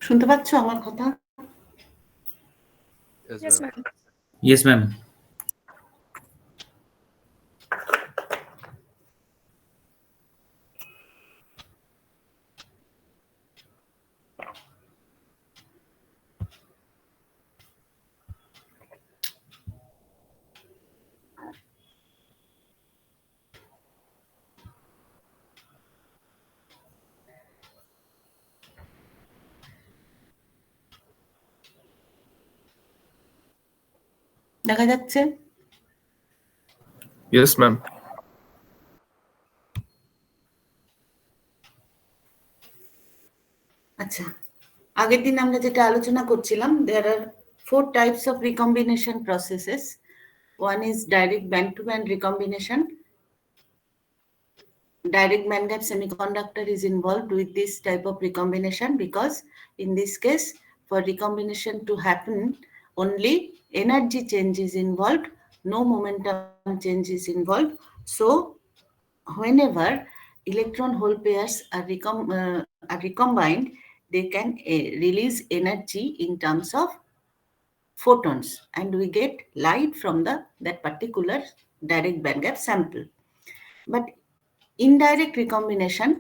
শুনতে পাচ্ছ আমার কথা? Yes, ma'am. Yes, ma'am. দেখা যাচ্ছে? Yes, ma'am. আচ্ছা, আগের দিন আমরা যেটা আলোচনা করছিলাম, there are 4 types of recombination processes. One is direct band-to-band recombination. Direct band gap semiconductor is involved with this type of recombination because in this case, for recombination to happen, only energy change is involved, no momentum change is involved. So, whenever electron hole pairs are recombined, they can release energy in terms of photons, and we get light from that particular direct band gap sample. But indirect recombination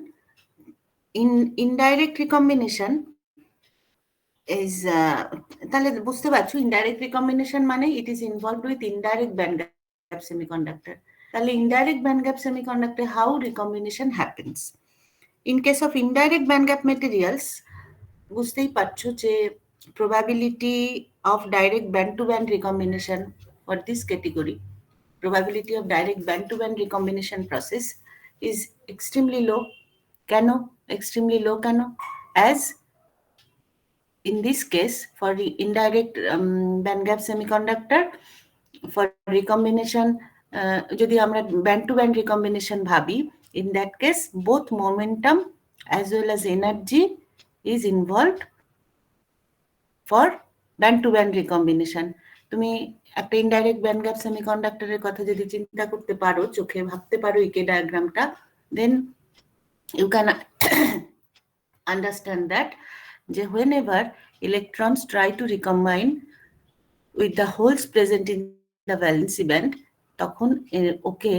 is তাহলে বুঝতে পারছো indirect recombination মানে it is involved with indirect band gap semiconductor. তাহলে indirect band gap semiconductor, how recombination happens? In case of indirect band gap materials, বুঝতেই পারছো যে probability of direct band to band recombination for this category, probability of direct band to band recombination process is extremely low. কেন extremely low? কেন? As in this case, for the indirect band gap semiconductor, for recombination, যদি আমরা band to band recombination ভাবি, in that case both momentum as well as energy is involved for band to band recombination. তুমি একটা indirect band gap সেমিকন্ডাক্টরের কথা যদি চিন্তা করতে পারো, চোখে ভাবতে পারো ইকে ডায়াগ্রামটা, then you can understand that যে whenever electrons try to recombine with the holes present in the valency band, তখন ওকে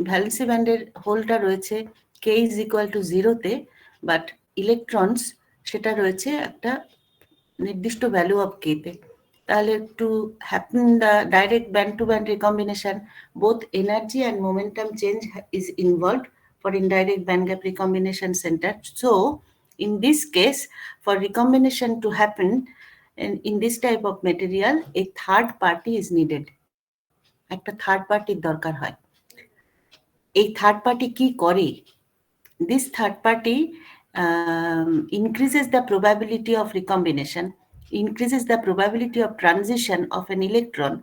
ভ্যালেন্সি ব্যান্ডের হোলটা রয়েছে k is equal to 0-তে, বাট ইলেকট্রনস সেটা রয়েছে একটা নির্দিষ্ট ভ্যালু অফ k-তে। তাহলে to happen the direct band to band recombination, both energy and momentum change is involved for indirect band gap recombination center. So in this case, for recombination to happen in this type of material, a third party is needed. একটা third পার্টির দরকার হয়। এই third party কি করে? This third party increases the probability of recombination, increases the probability of transition of an electron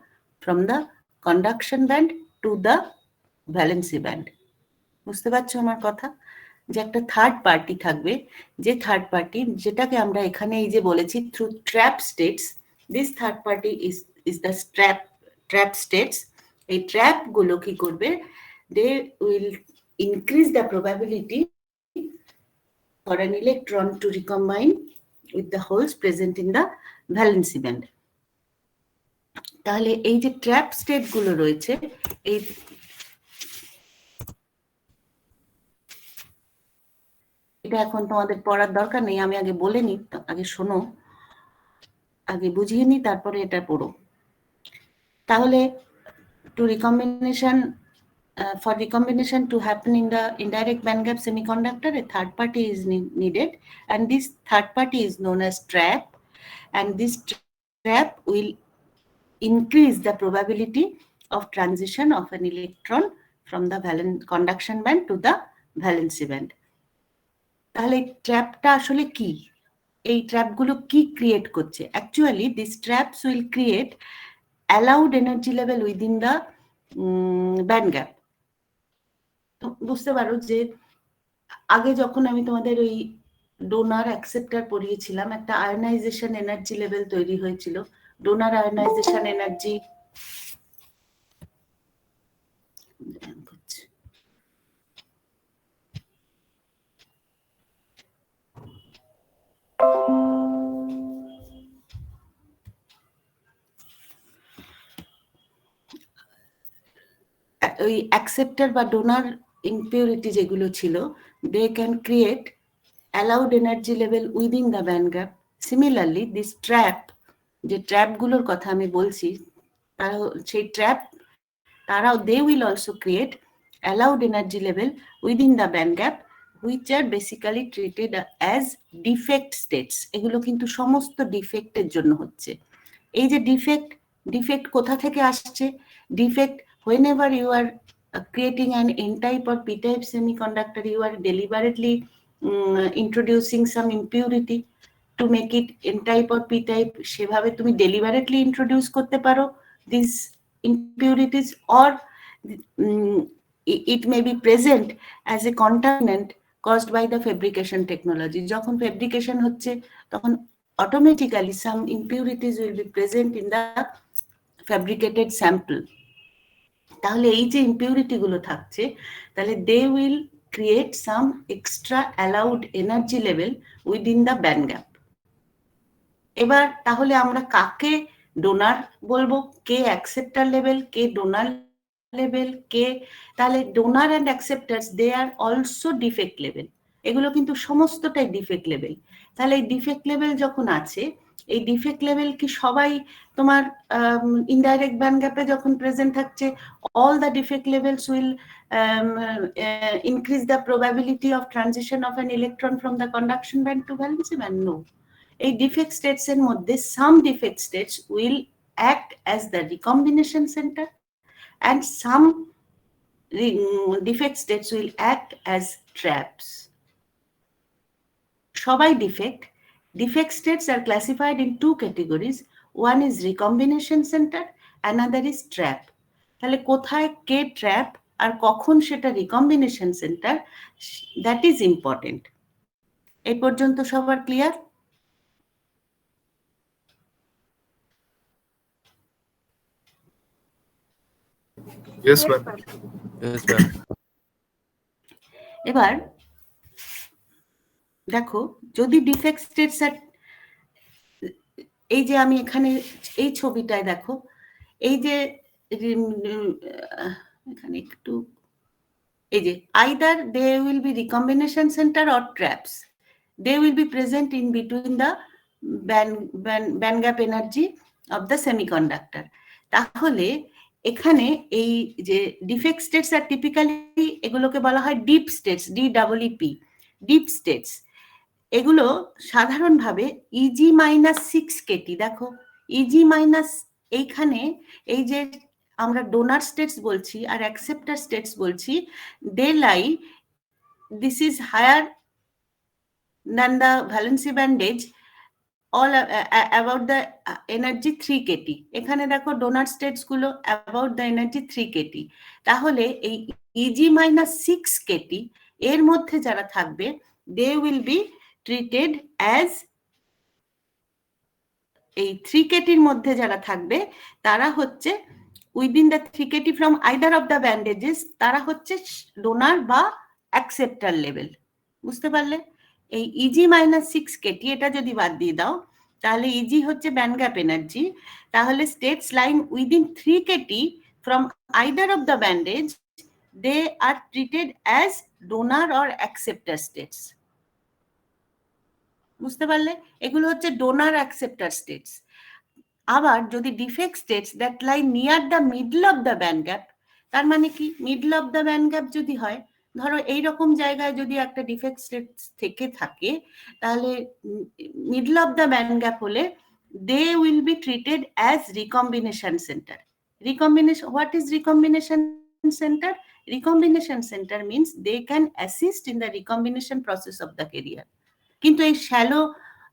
from the conduction band to the valency band. বুঝতে পারছো আমার কথা? যে একটা থার্ড পার্টি থাকবে, যে থার্ড পার্টি, যেটাকে আমরা এখানে এই যে বলেছি through trap states, this third party is the trap states. এই ট্র্যাপগুলো কি করবে? They will increase the probability for an electron to recombine with the holes present in the valency band. তাহলে এই যে ট্র্যাপ স্টেট গুলো রয়েছে, এই এটা এখন তোমাদের পড়ার দরকার নেই, আমি আগে বলে নিই, আগে শোনো, আগে বুঝিয়ে নিই, তারপরে এটা পড়ো। তাহলে to recombination, for recombination to happen in the indirect band gap semiconductor, a third party is needed, and this third party is known as trap, and this trap will increase the probability of transition of an electron from the conduction band to the valency band. তাহলে ট্র্যাপটা আসলে কি? এই ট্র্যাপগুলো কি create করছে? Actually this traps will create allowed energy level within the band gap. বুঝতে পারো যে আগে যখন আমি তোমাদের ওই ডোনার অ্যাকসেপ্টার পড়িয়েছিলাম, একটা আয়নাইজেশন এনার্জি লেভেল তৈরি হয়েছিল। ডোনার আয়নাইজেশন এনার্জি ওই অ্যাকসেপ্টার বা ডোনার ইম্পিউরিটি যেগুলো ছিল, they can create allowed energy level within the band gap. Similarly this trap, যে ট্র্যাপগুলোর কথা আমি বলছি, তারা সেই ট্র্যাপ, তারাও they will also create allowed energy level within the band gap which are basically treated as defect states. এগুলো কিন্তু সমস্ত ডিফেক্টের জন্য হচ্ছে। এই যে ডিফেক্ট কোথা থেকে আসছে? Defect whenever you are creating an n-type or p-type semiconductor, you are deliberately introducing some impurity to make it n-type or p-type. সেভাবে তুমি deliberately introduce করতে পারো these impurities, or it may be present as a contaminant caused by the fabrication technology. যখন fabrication হচ্ছে তখন automatically some impurities will be present in the fabricated sample. তাহলে এই যে ইম্পিউরিটি গুলো থাকছে, তাহলে they will create some extra allowed energy level within the band gap. এবার তাহলে আমরা কাকে ডোনার বলবো, কে অ্যাকসেপ্টার লেভেল, কে ডোনার লেভেল, কে, তাহলে donor and acceptors they are also defect level. এগুলো কিন্তু সমস্তটাই ডিফেক্ট লেভেল। তাহলে এই ডিফেক্ট লেভেল যখন আছে, এই ডিফেক্ট লেভেল কি সবাই তোমার ইনডাইরেক্ট ব্যান্ড গ্যাপে যখন প্রেজেন্ট থাকছে, all the defect levels will increase the probability of transition of an electron from the conduction band to valency band? No. এই ডিফেক্ট স্টেটস এর মধ্যে some defect states will act as the recombination center and some defect states will act as traps. সবাই defect. Defect states are classified in two categories. One is recombination center, another is trap. তাহলে কোথায় কে trap আর কখন সেটা recombination centre, that is important. এই পর্যন্ত সবার clear? Yes, ma'am. Yes, ma'am. এবার দেখো, যদি ডিফেক্ট স্টেটস আর, এই যে আমি এখানে এই ছবিটায় দেখো, এই যে এখানে একটু, এই যে either they will be recombination center or traps. They will be present in between the band gap energy of the semiconductor. তাহলে এখানে এই যে ডিফেক্ট স্টেটস আর টিপিক্যালি এগুলোকে বলা হয় deep states, DEEP, deep states. এগুলো সাধারণভাবে EG-6 দেখো, EG- এইখানে এই যে আমরা ডোনার স্টেটস বলছি আর অ্যাকসেপ্টার স্টেটস বলছি, they lie, this is higher than the valency band edge, all about the energy 3 kT. এখানে দেখো ডোনার স্টেটস গুলো about the energy 3 kT। তাহলে এই EG-6 kT এর মধ্যে যারা থাকবে, they will be treated as, এই 3 kT এর মধ্যে যারা থাকবে তারা হচ্ছে within the 3 kT from either of the band edges, তারা হচ্ছে ডোনার বা অ্যাকসেপ্টার লেভেল। বুঝতে পারলে? এই EG-6 kT এটা যদি বাদ দিয়ে দাও, তাহলে ইজি হচ্ছে ব্যান্ড গ্যাপ এনার্জি। তাহলে states line within 3 kT from either of the bands, they are treated as donor or acceptor states. বুঝতে পারলে? এগুলো হচ্ছে ডোনার অ্যাকসেপ্টার স্টেটস। আবার যদি defect states that lie near the middle of the band gap, তার মানে কি, middle of the band gap যদি হয়, ধরো এইরকম জায়গায় যদি একটা ডিফেক্ট স্টেটস থেকে থাকে, তাহলে middle of the band gap হলে they will be treated as recombination center. Recombination, what is recombination center? Recombination center means they can assist in the recombination process of the carrier. কিন্তু এই shallow,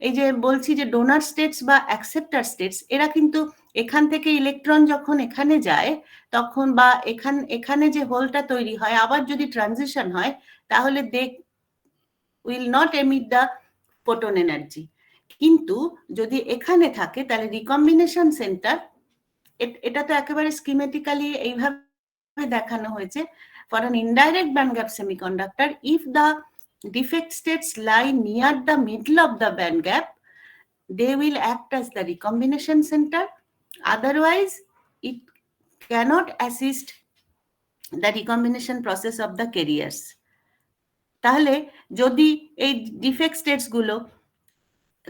এই যে বলছি যে donor states বা acceptor states, এরা কিন্তু এখান থেকে ইলেকট্রন যখন এখানে যায় তখন, বা এখানে যে হোলটা তৈরি হয়, আবার যদি ট্রানজিশন হয়, তাহলে they will not emit the photon energy. কিন্তু যদি এখানে থাকে, তাহলে রিকম্বিনেশন সেন্টার, এটা তো একেবারে স্কিমেটিক্যালি এইভাবে দেখানো হয়েছে। For an indirect band gap semiconductor, if the defect states lie near the middle of the band gap, they will act as the recombination center. Otherwise, it cannot assist the recombination process of the carriers. তাহলে যদি এই defect states গুলো,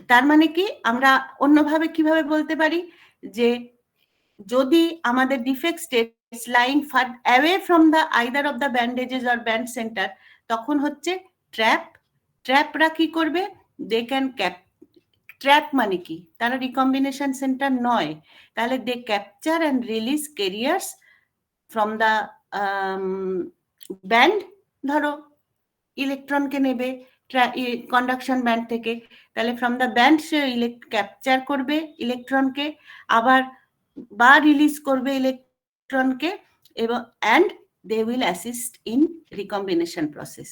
তার মানে কি আমরা অন্যভাবে কিভাবে বলতে পারি যে যদি আমাদের defect states lying far away from the either of the band edges or band center, তখন হচ্ছে ট্র্যাপরা কি করবে, দে ক্যান ট্র্যাপ মানে কি, তারা রিকম্বিনেশন সেন্টার নয়, তাহলে they capture and release carriers from the band. ধরো ইলেকট্রনকে নেবে কন্ডাকশন ব্যান্ড থেকে, তাহলে ফ্রম দ্য ব্যান্ড সে ক্যাপচার করবে ইলেকট্রনকে, আবার বা রিলিজ করবে ইলেকট্রনকে, এবং and they will assist in recombination process.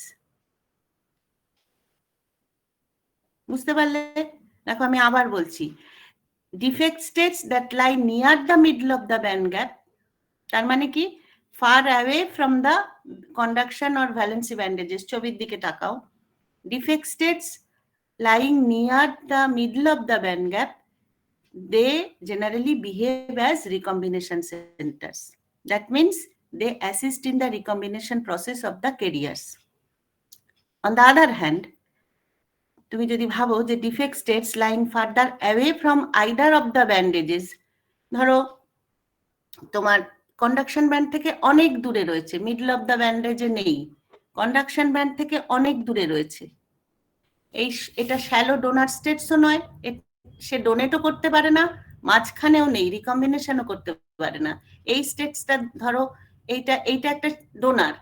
বুঝতে পারলে? দেখো আমি আবার বলছি, defect states that lie near the middle of the band gap, তার মানে কি far away from the conduction or valency band edges, ছবির দিকে তাকাও, defect states lying near the middle of the band gap, they generally behave as recombination centers. That means they assist in the recombination process of the carriers. On the other hand, তুমি যদি ভাবো যে defect states lying further away from either of the bandages, ধরো তোমার conduction band থেকে অনেক দূরে রয়েছে, মিডল অফ দ্য ব্যান্ডেজে নেই, কন্ডাকশন ব্যান্ড থেকে অনেক দূরে রয়েছে, এটা শ্যালো ডোনার স্টেটসও নয়, সে ডোনেটও করতে পারে না, মাঝখানেও নেই, রিকম্বিনেশনও করতে পারে না। এই স্টেটসটা ধরো এইটা একটা ডোনার,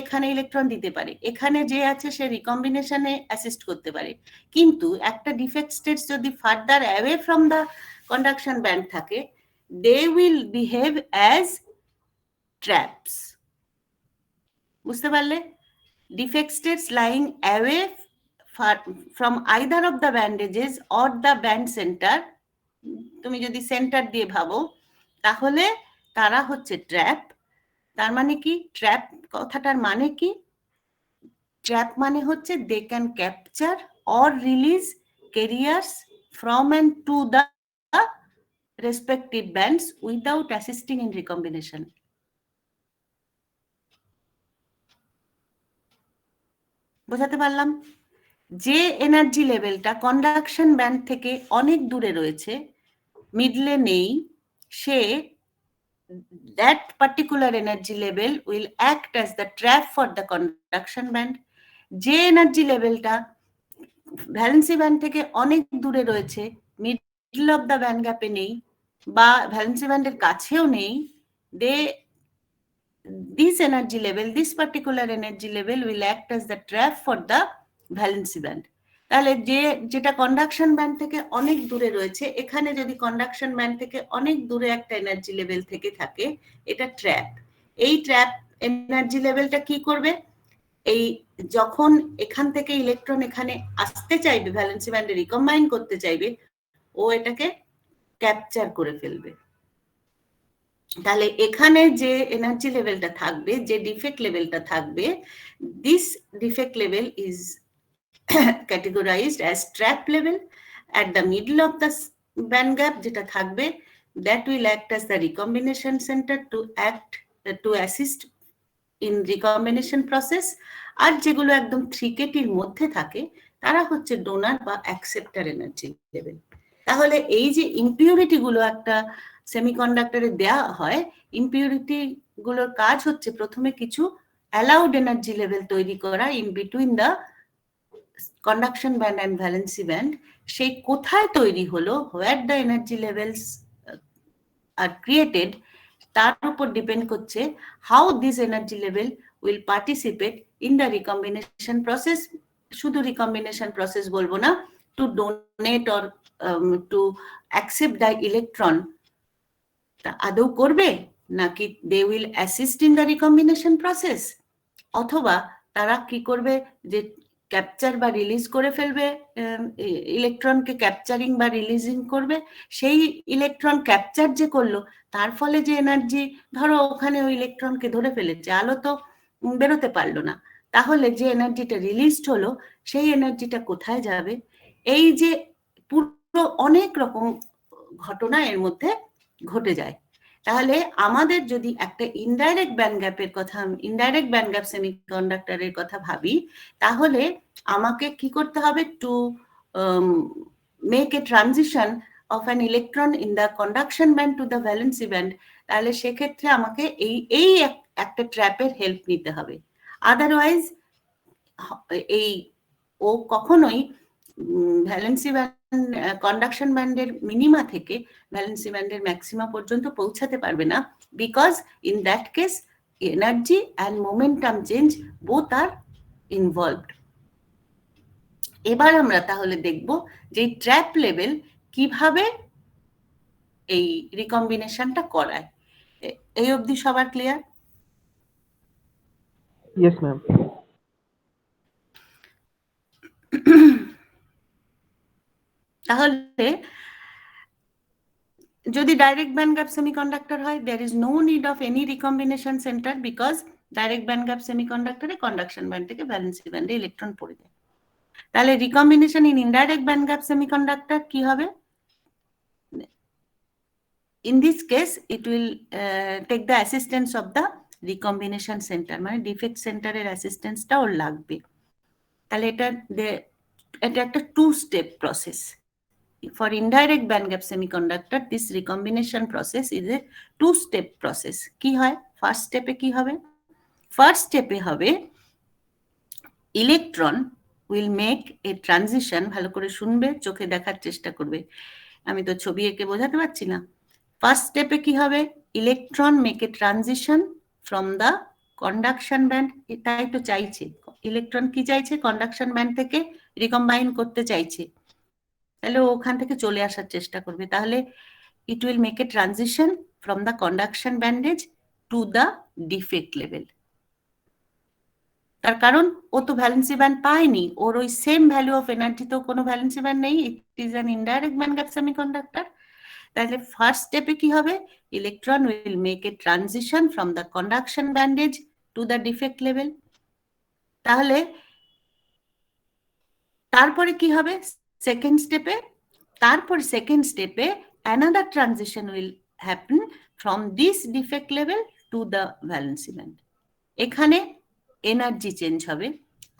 এখানে ইলেকট্রন দিতে পারে, এখানে যে আছে সে রিকম্বিনেশনে অ্যাসিস্ট করতে পারে, কিন্তু একটা ডিফেক্ট স্টেটস যদি farther away from the conduction band থাকে, they will behave as traps. বুঝতে পারলে? Defect states lying away from either of the bandages or the band center, তুমি যদি সেন্টার দিয়ে ভাবো তাহলে তারা হচ্ছে ট্র্যাপ। তার মানে কি ট্র্যাপ কথাটার মানে কি? ট্র্যাপ মানে হচ্ছে they can capture or release carriers from and to the respective bands without assisting in recombination. বোঝাতে পারলাম? যে এনার্জি লেভেলটা কন্ডাকশন ব্যান্ড থেকে অনেক দূরে রয়েছে, মিডলে নেই, সে that particular energy level will act as the trap for the conduction band. যে এনার্জি লেভেলটা ভ্যালেন্সি ব্যান্ড থেকে অনেক দূরে রয়েছে, মিডল অফ দ্য ব্যান্ড গ্যাপে নেই বা ভ্যালেন্সি ব্যান্ডের কাছেও নেই, this energy level, this particular energy level will act as the trap for the valency band. তাহলে যেটা কন্ডাকশন ব্যান্ড থেকে অনেক দূরে রয়েছে, এখানে যদি কন্ডাকশন ব্যান্ড থেকে অনেক দূরে একটা এনার্জি লেভেল থেকে থাকে, এটা ট্র্যাপ। এই ট্র্যাপ এনার্জি লেভেলটা কি করবে, এই যখন এখান থেকে ইলেকট্রন এখানে আসতে চাইবে, ভ্যালেন্সি ব্যান্ডে রিকম্বাইন করতে চাইবে, ও এটাকে ক্যাপচার করে ফেলবে। তাহলে এখানে যে এনার্জি লেভেলটা থাকবে, যে ডিফেক্ট লেভেলটা থাকবে, this defect level is categorized as trap level at the middle of the band gap, যেটা থাকবে, that will act as the recombination center to assist in recombination process. আর যেগুলো একদম 3kT এর মধ্যে থাকে তারা হচ্ছে ডোনার বা অ্যাকসেপ্টার এনার্জি লেভেল। তাহলে এই যে ইম্পিউরিটি গুলো একটা সেমিকন্ডাক্টরে দেওয়া হয়, ইম্পিউরিটি গুলোর কাজ হচ্ছে প্রথমে কিছু অ্যালাউড এনার্জি লেভেল তৈরি করা in between the conduction band and valency band. সেই কোথায় তৈরি হলো, where the energy levels are created, তার উপর ডিপেন্ড করছে how this energy level will participate in the recombination process. শুধু রিকম্বিনেশন প্রসেস বলবো না, to donate or to accept the electron, আদৌ করবে নাকি they will assist in the recombination process, অথবা তারা কি করবে যে ক্যাপচার বা রিলিজ করে ফেলবে, ইলেকট্রনকে ক্যাপচারিং বা রিলিজিং করবে। সেই ইলেকট্রন ক্যাপচার যে করলো তার ফলে যে এনার্জি, ধরো ওখানে ওই ইলেকট্রনকে ধরে ফেলেছে, আলো তো বেরোতে পারলো না, তাহলে যে এনার্জিটা রিলিজড হলো সেই এনার্জিটা কোথায় যাবে? এই যে পুরো অনেক রকম ঘটনা এর মধ্যে ঘটে যায়। তাহলে আমাদের যদি একটা ইনডাইরেক্ট ব্যান্ড গ্যাপের কথা, ইনডাইরেক্ট ব্যান্ড গ্যাপ সেমিকন্ডাক্টরের কথা ভাবি, তাহলে আমাকে কি করতে হবে? To make a transition of an electron in the conduction band to the valency band, তাহলে সেক্ষেত্রে আমাকে এই একটা ট্র্যাপের হেল্প নিতে হবে। আদারওয়াইজ এই ও কখনোই ভ্যালেন্সি ব্যান্ড কন্ডাকশন ব্যান্ডের মিনিমা থেকে ভ্যালেন্সি ব্যান্ডের ম্যাক্সিমা পর্যন্ত পৌঁছাতে পারবে না, because in that case energy and momentum change both R involved. এবার আমরা তাহলে দেখব যে ট্র্যাপ লেভেল কিভাবে এই রিকম্বিনেশনটা করায়। এই অবধি সবার ক্লিয়ার? Yes, ma'am. তাহলে যদি ডাইরেক্ট ব্যান্ড গ্যাপ সেমিকন্ডাক্টর হয়, there is no need of any recombination center, because direct band gap সেমিকন্ডাক্টরে কন্ডাকশন ব্যান্ড থেকে ভ্যালেন্সি ব্যান্ডে ইলেকট্রন পড়ে যায়। তাহলে recombination in indirect band gap semiconductor কি হবে? In this case, it will take the assistance of the recombination center, মানে defect সেন্টারের অ্যাসিস্ট্যান্সটা ওর লাগবে। তাহলে এটা একটা two step process. For indirect band gap semiconductor, this recombination process is a two-step process. কি হয়? ফার্স্ট স্টেপে কি হবে? ফার্স্ট স্টেপে হবে electron will make a transition, ভালো করে শুনবে, চোখে দেখার চেষ্টা করবে, আমি তো ছবি এঁকে বোঝাতে পারছি না। ফার্স্ট স্টেপে কি হবে? Electron make a transition from the conduction band, এটাই তো চাইছে ইলেকট্রন, কি চাইছে? কন্ডাকশন ব্যান্ড থেকে রিকম্বাইন করতে চাইছে, তাহলে ওখান থেকে চলে আসার চেষ্টা করবে। তাহলে it will make a transition from the conduction bandage two the defect level. তার কারণ ও তো ভ্যালেন্সি ব্যান্ড পায়নি, ওর ওই সেম ভ্যালু অফ এনার্জি তো কোনো ভ্যালেন্সি ব্যান্ড নেই, it is an indirect band gap semiconductor. তাহলে ফার্স্ট স্টেপে কি হবে? Electron will make a transition from the conduction bandage two the defect level. তাহলে তারপরে কি হবে? সেকেন্ড স্টেপে, তারপর সেকেন্ড স্টেপে another transition will happen from this defect level to the valency band. এখানে এনার্জি চেঞ্জ হবে।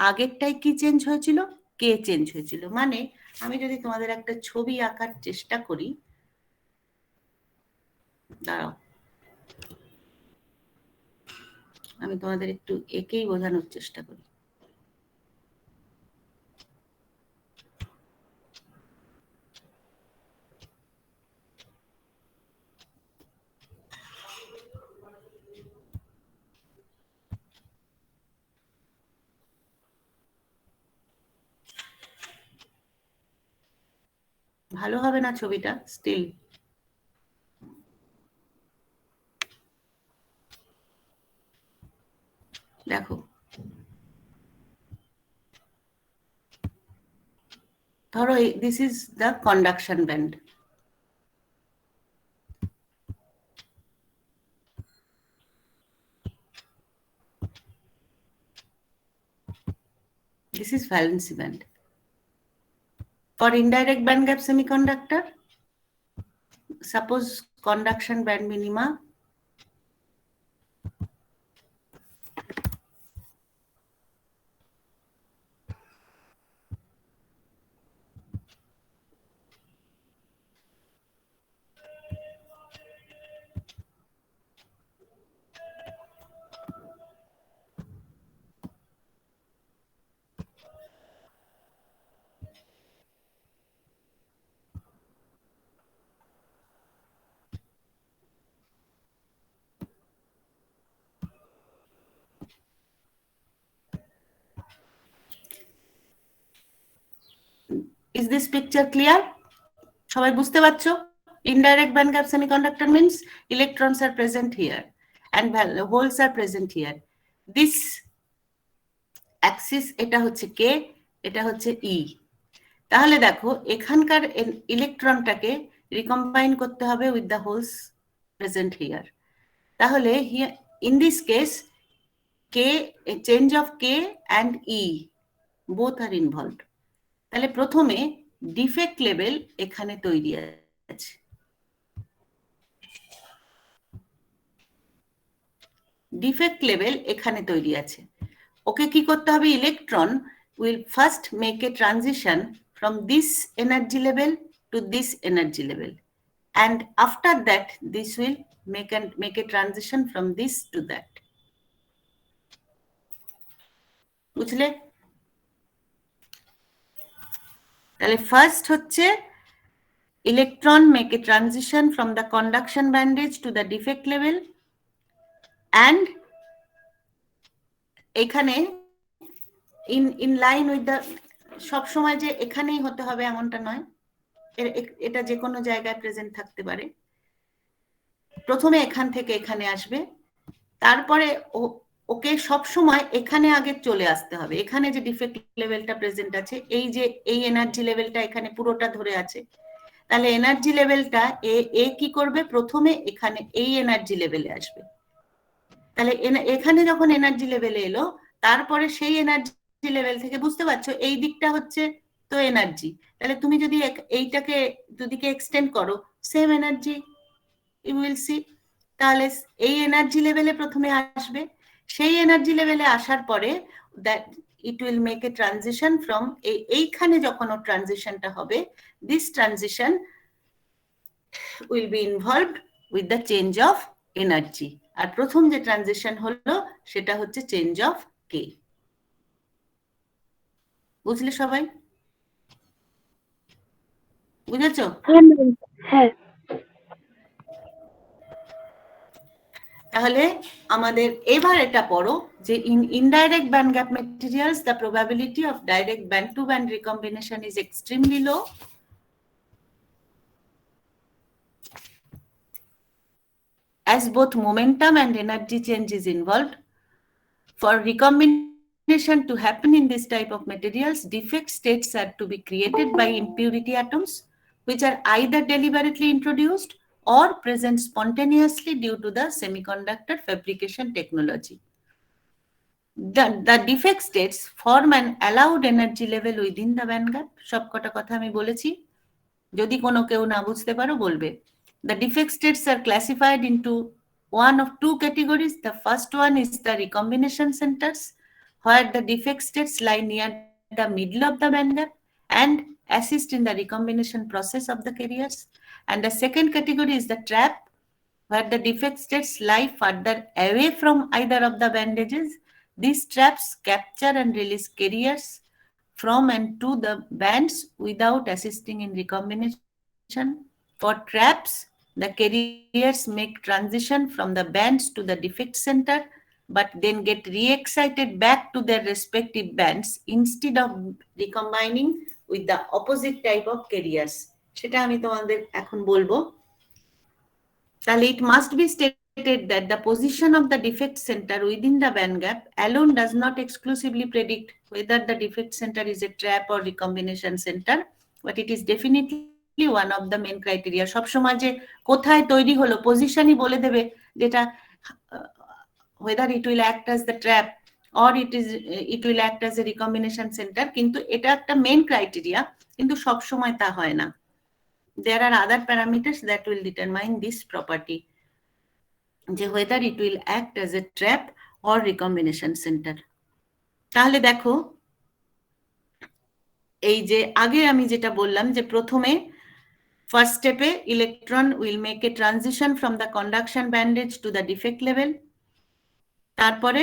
আগেরটাই কি চেঞ্জ হয়েছিল? কে চেঞ্জ হয়েছিল। মানে আমি যদি তোমাদের একটা ছবি আঁকার চেষ্টা করি, দাঁড়াও আমি তোমাদের একটু একেই বোঝানোর চেষ্টা করি। ভালো হবে না ছবিটা স্টিল? দেখো, ধরো this is the conduction band, this is valency band. For indirect band gap semiconductor, suppose conduction band minima is this picture clear? সবাই বুঝতে পারছো? Indirect band gap semiconductor means electrons are present here and holes are present here. This axis এটা হচ্ছে K, এটা হচ্ছে E। তাহলে দেখো এখানকার ইলেকট্রনটাকে রিকম্বাইন করতে হবে with the holes present here. তাহলে in this case change of K and E both are involved. তাহলে প্রথমে ডিফেক্ট লেভেল এখানে তৈরি আছে, ডিফেক্ট লেভেল এখানে তৈরি আছে। ওকে কি করতে হবে, electron will first make a transition from this energy level to this energy level, and after that this will make a transition from this to that. বুঝলে? তাহলে ফার্স্ট হচ্ছে electron make a transition from the conduction bandage to the defect level, and এখানে in line with the, সব সময় যে এখানেই হতে হবে এমনটা নয়, এটা যে কোনো জায়গায় প্রেজেন্ট থাকতে পারে। প্রথমে এখান থেকে এখানে আসবে, তারপরে ওকে সব সময় এখানে আগে চলে আসতে হবে। এখানে যে ডিফেক্ট লেভেলটা প্রেজেন্ট আছে, এই যে এই এনার্জি লেভেলটা এখানে পুরোটা ধরে আছে, তাহলে এনার্জি লেভেলটা এ কি করবে, প্রথমে এখানে এই এনার্জি লেভেলে আসবে। তাহলে এখানে যখন এনার্জি লেভেলে এলো, তারপরে সেই এনার্জি লেভেল থেকে, বুঝতে পারছো এই দিকটা হচ্ছে তো এনার্জি, তাহলে তুমি যদি এইটাকে দুদিকে এক্সটেন্ড করো, same energy you will see. তাহলে এই এনার্জি লেভেলে প্রথমে আসবে, সেই এনার্জি লেভেলে আসার পরে that it will make a transition from এইখানে যখন ও ট্রানজিশনটা হবে, this transition will be involved with the change of energy, আর প্রথম যে ট্রানজিশন হলো সেটা হচ্ছে চেঞ্জ অফ কে। বুঝলে সবাই? বুঝেছো? হ্যাঁ। তাহলে আমাদের এবার এটা পড়ো যে in indirect band gap materials the probability of direct band to band recombination is extremely low. As both momentum and energy change is involved. For recombination to happen in this type of materials, defect states are to be created by impurity atoms, which are either deliberately introduced or present spontaneously due to the semiconductor fabrication technology. The defect states form an allowed energy level within the band gap. সব কটা কথা আমি বলেছি, যদি কোনো কেউ না বুঝতে পারো বলবে। The defect states are classified into one of two categories. The first one is the recombination centers, where the defect states lie near the middle of the band gap and assist in the recombination process of the carriers. And the second category is the trap, where the defect states lie further away from either of the bandages. These traps capture and release carriers from and to the bands without assisting in recombination. For traps, the carriers make transition from the bands to the defect center, but then get re-excited back to their respective bands instead of recombining with the opposite type of carriers. সেটা আমি তোমাদের এখন বলবো। তাহলে it must be stated that the position of the defect center within the band gap alone does not exclusively predict whether the defect center is a trap or recombination center, but it is definitely one of the main criteria. সবসময় যে কোথায় তৈরি হলো পজিশনই বলে দেবে, যেটা whether it will act as the trap or it will act as a recombination center, কিন্তু এটা একটা মেইন ক্রাইটেরিয়া, কিন্তু সবসময় তা হয় না। There are other parameters that will determine this property, যে whether it will act as a trap or recombination center. তাহলে দেখো, এই যে আগে আমি যেটা বললাম যে প্রথমে ফার্স্ট স্টেপে electron will make a transition from the conduction bandage to the defect level. তারপরে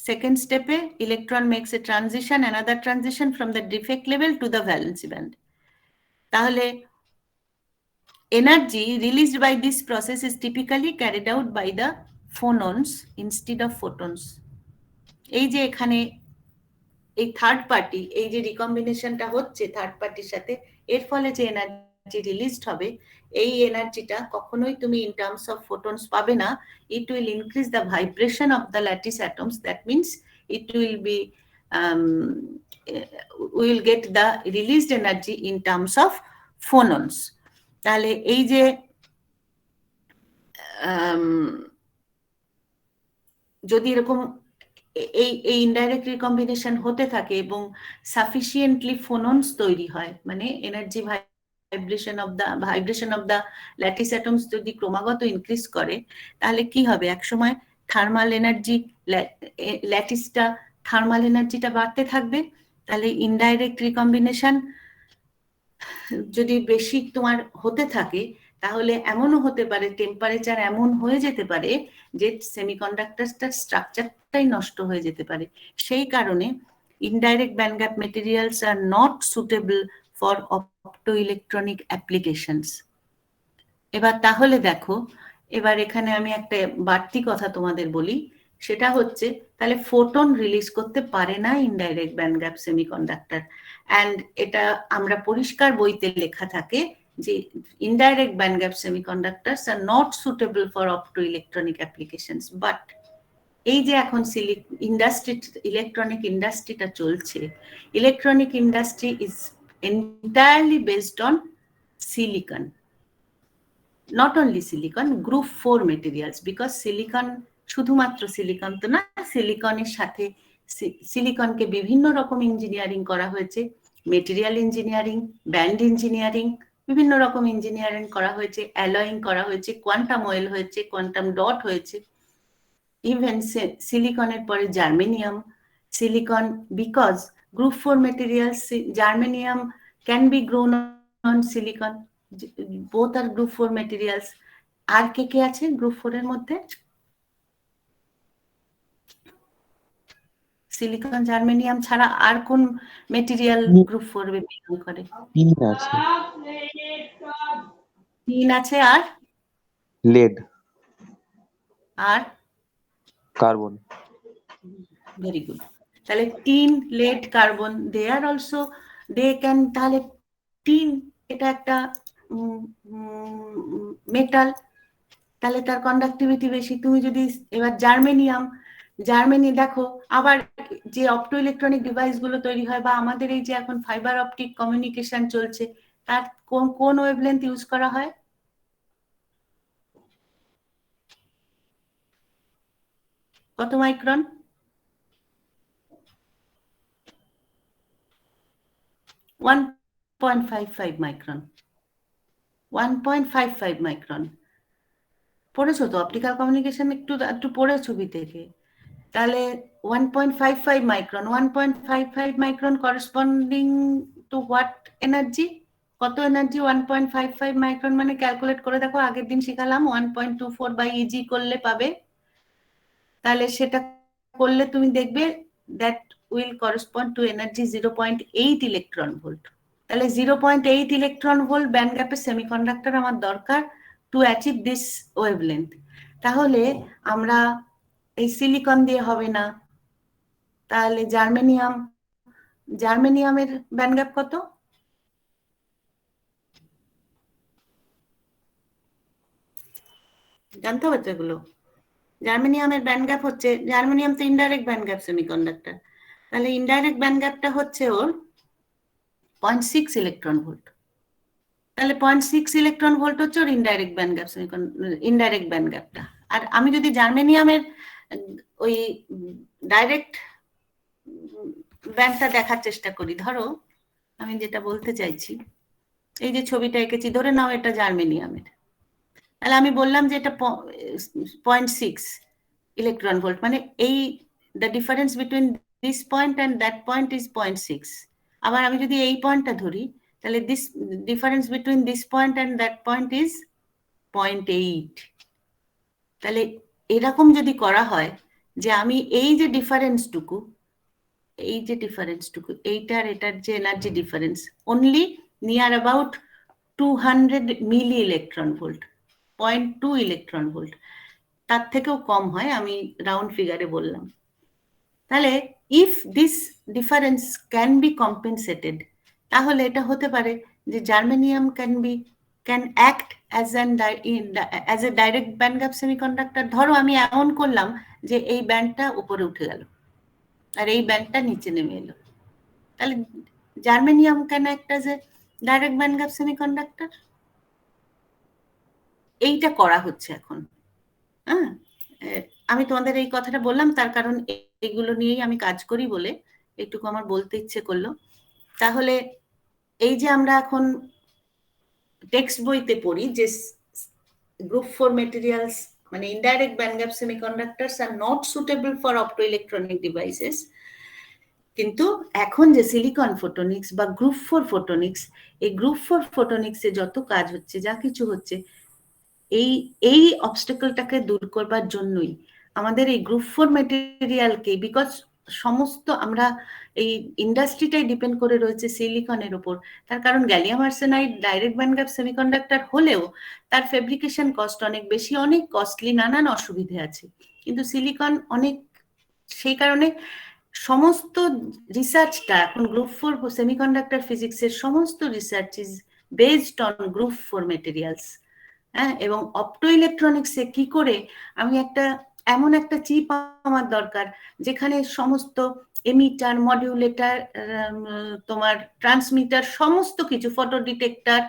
সেকেন্ড স্টেপে electron makes a transition, another transition from the defect level to the valency band. তাহলে energy released by this process is typically carried out by the phonons instead of photons. এই যে এখানে এই third party, এই যে রিকম্বিনেশনটা হচ্ছে third পার্টির সাথে, এর ফলে যে এনার্জি রিলিজড হবে, এই এনার্জিটা কখনোই তুমি ইন টার্মস অফ ফোটনস পাবে না। It will increase the vibration of the lattice atoms, that means it will be will get the released energy in terms of phonons. তাহলে এই যে যদি এরকম এই ইনডাইরেক্ট রিকম্বিনেশন হতে থাকে এবং সাফিসিয়েন্টলি ফোনন্স তৈরি হয়, মানে energy vibration of the lattice atoms যদি ক্রমাগত ইনক্রিজ করে, তাহলে কি হবে, একসময় থার্মাল এনার্জি, ল্যাটিসটা থার্মাল এনার্জিটা বাড়তে থাকবে। তাহলে ইনডাইরেক্ট রিকম্বিনেশন যদি বেশি তোমার হতে থাকে, তাহলে এমনও হতে পারে টেম্পারেচার এমন হয়ে যেতে পারে যে সেমিকন্ডাক্টরটার স্ট্রাকচারটাই নষ্ট হয়ে যেতে পারে। সেই কারণে indirect band gap materials are not suitable for optoelectronic applications. এবার তাহলে দেখো, এবার এখানে আমি একটা বাড়তি কথা তোমাদের বলি, সেটা হচ্ছে তাহলে ফোটন রিলিজ করতে পারে না indirect band gap semiconductor. And এটা আমরা পরিষ্কার বইতে লেখা থাকে যে indirect band gap semiconductors are not suitable for optoelectronic applications. But এই যে এখন ইন্ডাস্ট্রি, ইলেকট্রনিক ইন্ডাস্ট্রিটা চলছে, electronic industry is entirely based on silicon, not only silicon, group 4 materials, because silicon শুধুমাত্র সিলিকন তো না, সিলিকনের সাথে সিলিকনকে বিভিন্ন রকম ইঞ্জিনিয়ারিং করা হয়েছে, মেটেরিয়াল ইঞ্জিনিয়ারিং, ব্যান্ড ইঞ্জিনিয়ারিং, বিভিন্ন রকম ইঞ্জিনিয়ারিং করা হয়েছে, অ্যালয়িং করা হয়েছে, কোয়ান্টাম ওয়েল হয়েছে, কোয়ান্টাম ডট হয়েছে, ইভেন সিলিকনের পরে germanium, silicon, because group 4 materials, germanium can be grown on silicon, both are group 4 materials. আর কে কে আছে গ্রুপ 4 এর মধ্যে? সিলিকন জার্মেনিয়াম ছাড়া আর কোন মেটেরিয়াল গ্রুপ 4 এ বিলং করে? টিন আছে, টিন আছে, আর লেড, আর কার্বন। Very good. তাহলে tin, lead, carbon, they are also, they can, তাহলে টিন এটা একটা মেটাল, তাহলে তার কন্ডাক্টিভিটি বেশি। তুমি যদি এবার জার্মেনি দেখো, আবার যে অপটো ইলেকট্রনিক ডিভাইস গুলো তৈরি হয় বা আমাদের এই যে এখন ফাইবার অপটিক কমিউনিকেশন চলছে, তার কোন ওয়েভলেন্থ ইউজ করা হয়? কত মাইক্রন? 1.55 micron, 1.55 micron. পড়েছো তো অপটিক্যাল কমিউনিকেশন, একটু পড়েছো বি থেকে। তাহলে 1.55 micron, 1.55 micron corresponding to what energy? কত এনার্জি 1.55 মাইক্রন মানে? ক্যালকুলেট করে দেখো, আগের দিন শিখালাম 1.24 বাই ইজি করলে পাবে। তাহলে সেটা করলে তুমি দেখবে that will correspond to energy 0.8 electron volt. তাহলে 0.8 ইলেকট্রন ভোল্ট ব্যান্ড গ্যাপের সেমিকন্ডাক্টর আমার দরকার টু অ্যাচিভ দিস ওয়েভলেন্থ। তাহলে আমরা এই সিলিকন দিয়ে হবে না, তাহলে জার্মেনিয়ামের ব্যান্ড গ্যাপ কত? জানতে হবে তো এগুলো। জার্মেনিয়ামের ব্যান্ড গ্যাপ হচ্ছে, জার্মেনিয়াম তো ইনডাইরেক্ট ব্যান্ড গ্যাপ সেমিকন্ডাক্টর, তাহলে ইনডাইরেক্ট ব্যান্ড গ্যাপটা হচ্ছে ওর 0.6 ইলেকট্রন ভোল্ট। তাহলে 0.6 ইলেকট্রন ভোল্ট হচ্ছে ওর indirect band gap indirect band গ্যাপটা। আর আমি যদি জার্মেনিয়ামের ওই ডাইরেক্ট ব্যান্ডটা দেখার চেষ্টা করি, ধরো আমি যেটা বলতে চাইছি, এই যে ছবিটা এঁকেছি, ধরে নাও এটা জার্মেনিয়ামের, তাহলে আমি বললাম যে এটা 0.6 ইলেকট্রন ভোল্ট, মানে এই the difference between this point and that point is 0.6। আবার আমি যদি এই পয়েন্টটা ধরি, তাহলে this difference between this point and that point is 0.8। তাহলে এরকম যদি করা হয় যে আমি এই যে ডিফারেন্সটুকু, এইটার এটার যে energy difference only near about 200 milli electron volt, 0.2 electron volt, তার থেকেও কম হয়, আমি রাউন্ড ফিগারে বললাম। তাহলে if this difference can be compensated, তাহলে এটা হতে পারে যে germanium can act as a direct band gap semiconductor. ধরো আমি এমন করলাম যে এই ব্যান্ডটা উপরে উঠে গেল আর এই ব্যান্ডটা নিচে নেমে এলো, তাহলে germanium can act as a direct band gap semiconductor. এইটা করা হচ্ছে এখন। হ্যাঁ, আমি তোমাদের এই কথাটা বললাম তার কারণ এইগুলো নিয়েই আমি কাজ করি বলে একটুকু আমার বলতে ইচ্ছে করলো। তাহলে এই যে আমরা এখন টেক্সট বইতে পড়ি যে গ্রুপ 4 মেটেরিয়ালস মানে indirect band gap semiconductors are not suitable for optoelectronic devices, কিন্তু এখন যে সিলিকন ফোটোনিক্স বা গ্রুপ 4 ফোটোনিক্স, এই গ্রুপ 4 ফোটোনিক্সে যত কাজ হচ্ছে, যা কিছু হচ্ছে, এই অবস্টাকলটাকে দূর করবার জন্যই আমাদের এই গ্রুপ 4 মেটেরিয়ালকে, বিকজ সমস্ত আমরা এই ইন্ডাস্ট্রিটাই ডিপেন্ড করে রয়েছে সিলিকনের উপর, তার কারণ gallium arsenide direct band gap semiconductor হলেও তার ফেব্রিকেশন কস্ট অনেক বেশি, অনেক কস্টলি, নানান অসুবিধে আছে, কিন্তু সিলিকন অনেক, সেই কারণে সমস্ত রিসার্চটা এখন গ্রুপ 4 সেমিকন্ডাক্টর ফিজিক্সের সমস্ত research is based on group 4 materials. হ্যাঁ, এবং অপটো ইলেকট্রনিক্সে কি করে আমি এমন একটা চিপ আমার দরকার যেখানে সমস্ত এমিটার, মডিউলেটার, তোমার ট্রান্সমিটার, সমস্ত কিছু, ফটো ডিটেক্টর,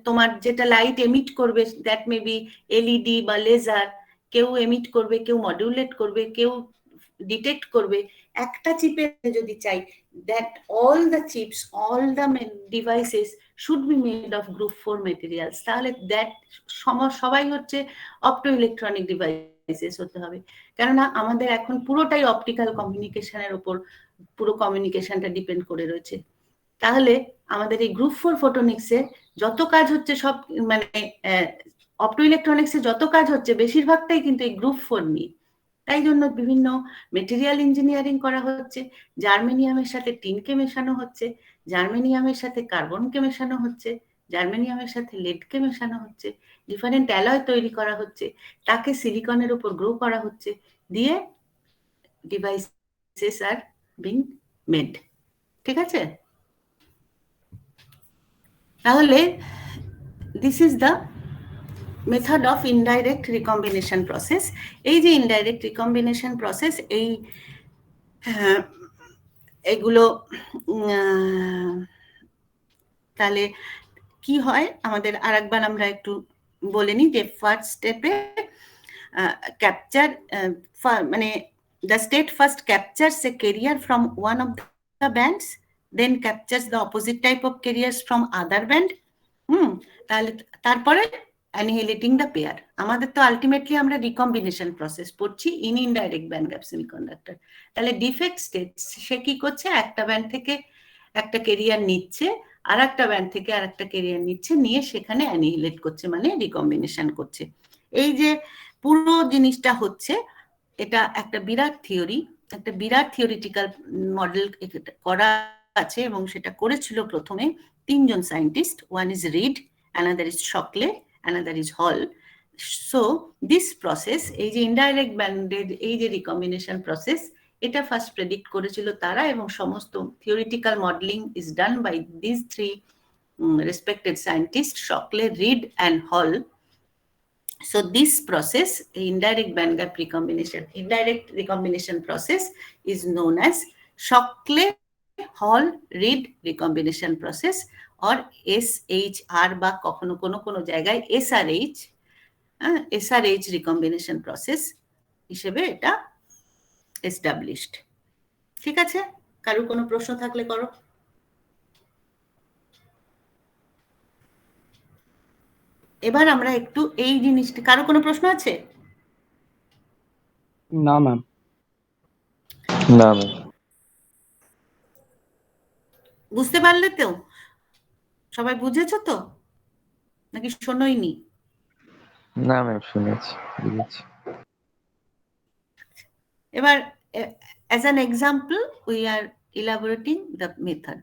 তোমার যেটা লাইট এমিট করবে, দ্যাট মে বি এলইডি বা লেজার, কেউ এমিট করবে, কেউ মডিউলেট করবে, কেউ ডিটেক্ট করবে, একটা চিপে যদি চাই, that all the chips, all the devices should be made of group 4 materials, তাহলে that সবাই হচ্ছে অপটো ইলেকট্রনিক ডিভাইসেস হতে হবে, কেননা আমাদের এখন পুরোটাই অপটিক্যাল কমিউনিকেশনের উপর পুরো কমিউনিকেশনটা ডিপেন্ড করে রয়েছে। তাহলে আমাদের এই গ্রুপ 4 ফোটোনিক্সে যত কাজ হচ্ছে, সব মানে অপটো ইলেকট্রনিক্সে যত কাজ হচ্ছে বেশিরভাগটাই কিন্তু এই গ্রুপ 4 নিয়ে। তাই জন্য বিভিন্ন মেটেরিয়াল ইঞ্জিনিয়ারিং করা হচ্ছে, জার্মেনিয়ামের সাথে টিনকে মেশানো হচ্ছে, জার্মেনিয়ামের সাথে কার্বনকে মেশানো হচ্ছে, জার্মেনিয়ামের সাথে লেডকে মেশানো হচ্ছে, ডিফারেন্ট অ্যালয় তৈরি করা হচ্ছে, তাকে সিলিকনের উপর গ্রো করা হচ্ছে, দিয়ে ডিভাইসেস আর বিং মেড। ঠিক আছে, তাহলে this is the method of indirect recombination process. এই যে ইনডাইরেক্ট রিকম্বিনেশন প্রসেস, এগুলো তাহলে কি হয় আমাদের আরেকবার আমরা একটু বলে নিই যে ফার্স্ট স্টেপে ক্যাপচার মানে the state first captures a carrier from one of the bands, then captures the opposite type of carriers from other band, তাহলে তারপরে annihilating the pair। আমাদের তো আলটিমেটলি আমরা রিকম্বিনেশন প্রসেস পড়ছি in indirect band gap semiconductor. তাহলে defect state সে কি করছে, একটা ব্যান্ড থেকে একটা কেরিয়ার নিচ্ছে, আর একটা ব্যান্ড থেকে আর একটা কেরিয়ার নিচ্ছে, নিয়ে সেখানে অ্যানিহিলেট করছে, মানে রিকম্বিনেশন করছে। এই যে পুরো জিনিসটা হচ্ছে, এটা একটা বিরাট থিওরি, একটা বিরাট থিওরিটিক্যাল মডেল করা আছে, এবং সেটা করেছিল প্রথমে তিনজন scientist, one is read, another is Shockley, another is Hall. So this process, এই যে ইনডাইরেক্ট ব্যান্ডেড এই যে রিকম্বিনেশন প্রসেস, এটা ফার্স্ট প্রেডিক্ট করেছিল তারা, এবং সমস্ত theoretical modelling is done by this three respected scientists, Shockley, Reed and Hall. So this process, indirect band gap indirect recombination process is known as Shockley Hall Reed recombination process, or SHR বা কখনো কোনো জায়গায় SRH recombination process হিসেবে এটা established। ঠিক আছে, কারো কোনো প্রশ্ন থাকলে করো। এবার আমরা একটু এই জিনিসটা, কারো কোনো প্রশ্ন আছে? না ম্যাম। না ম্যাম। বুঝতে পারলে তো? সবাই বুঝেছো তো, নাকি শোনোইনি? না ম্যাম, শুনেছি, বুঝেছি। এবার as an example we are elaborating the method।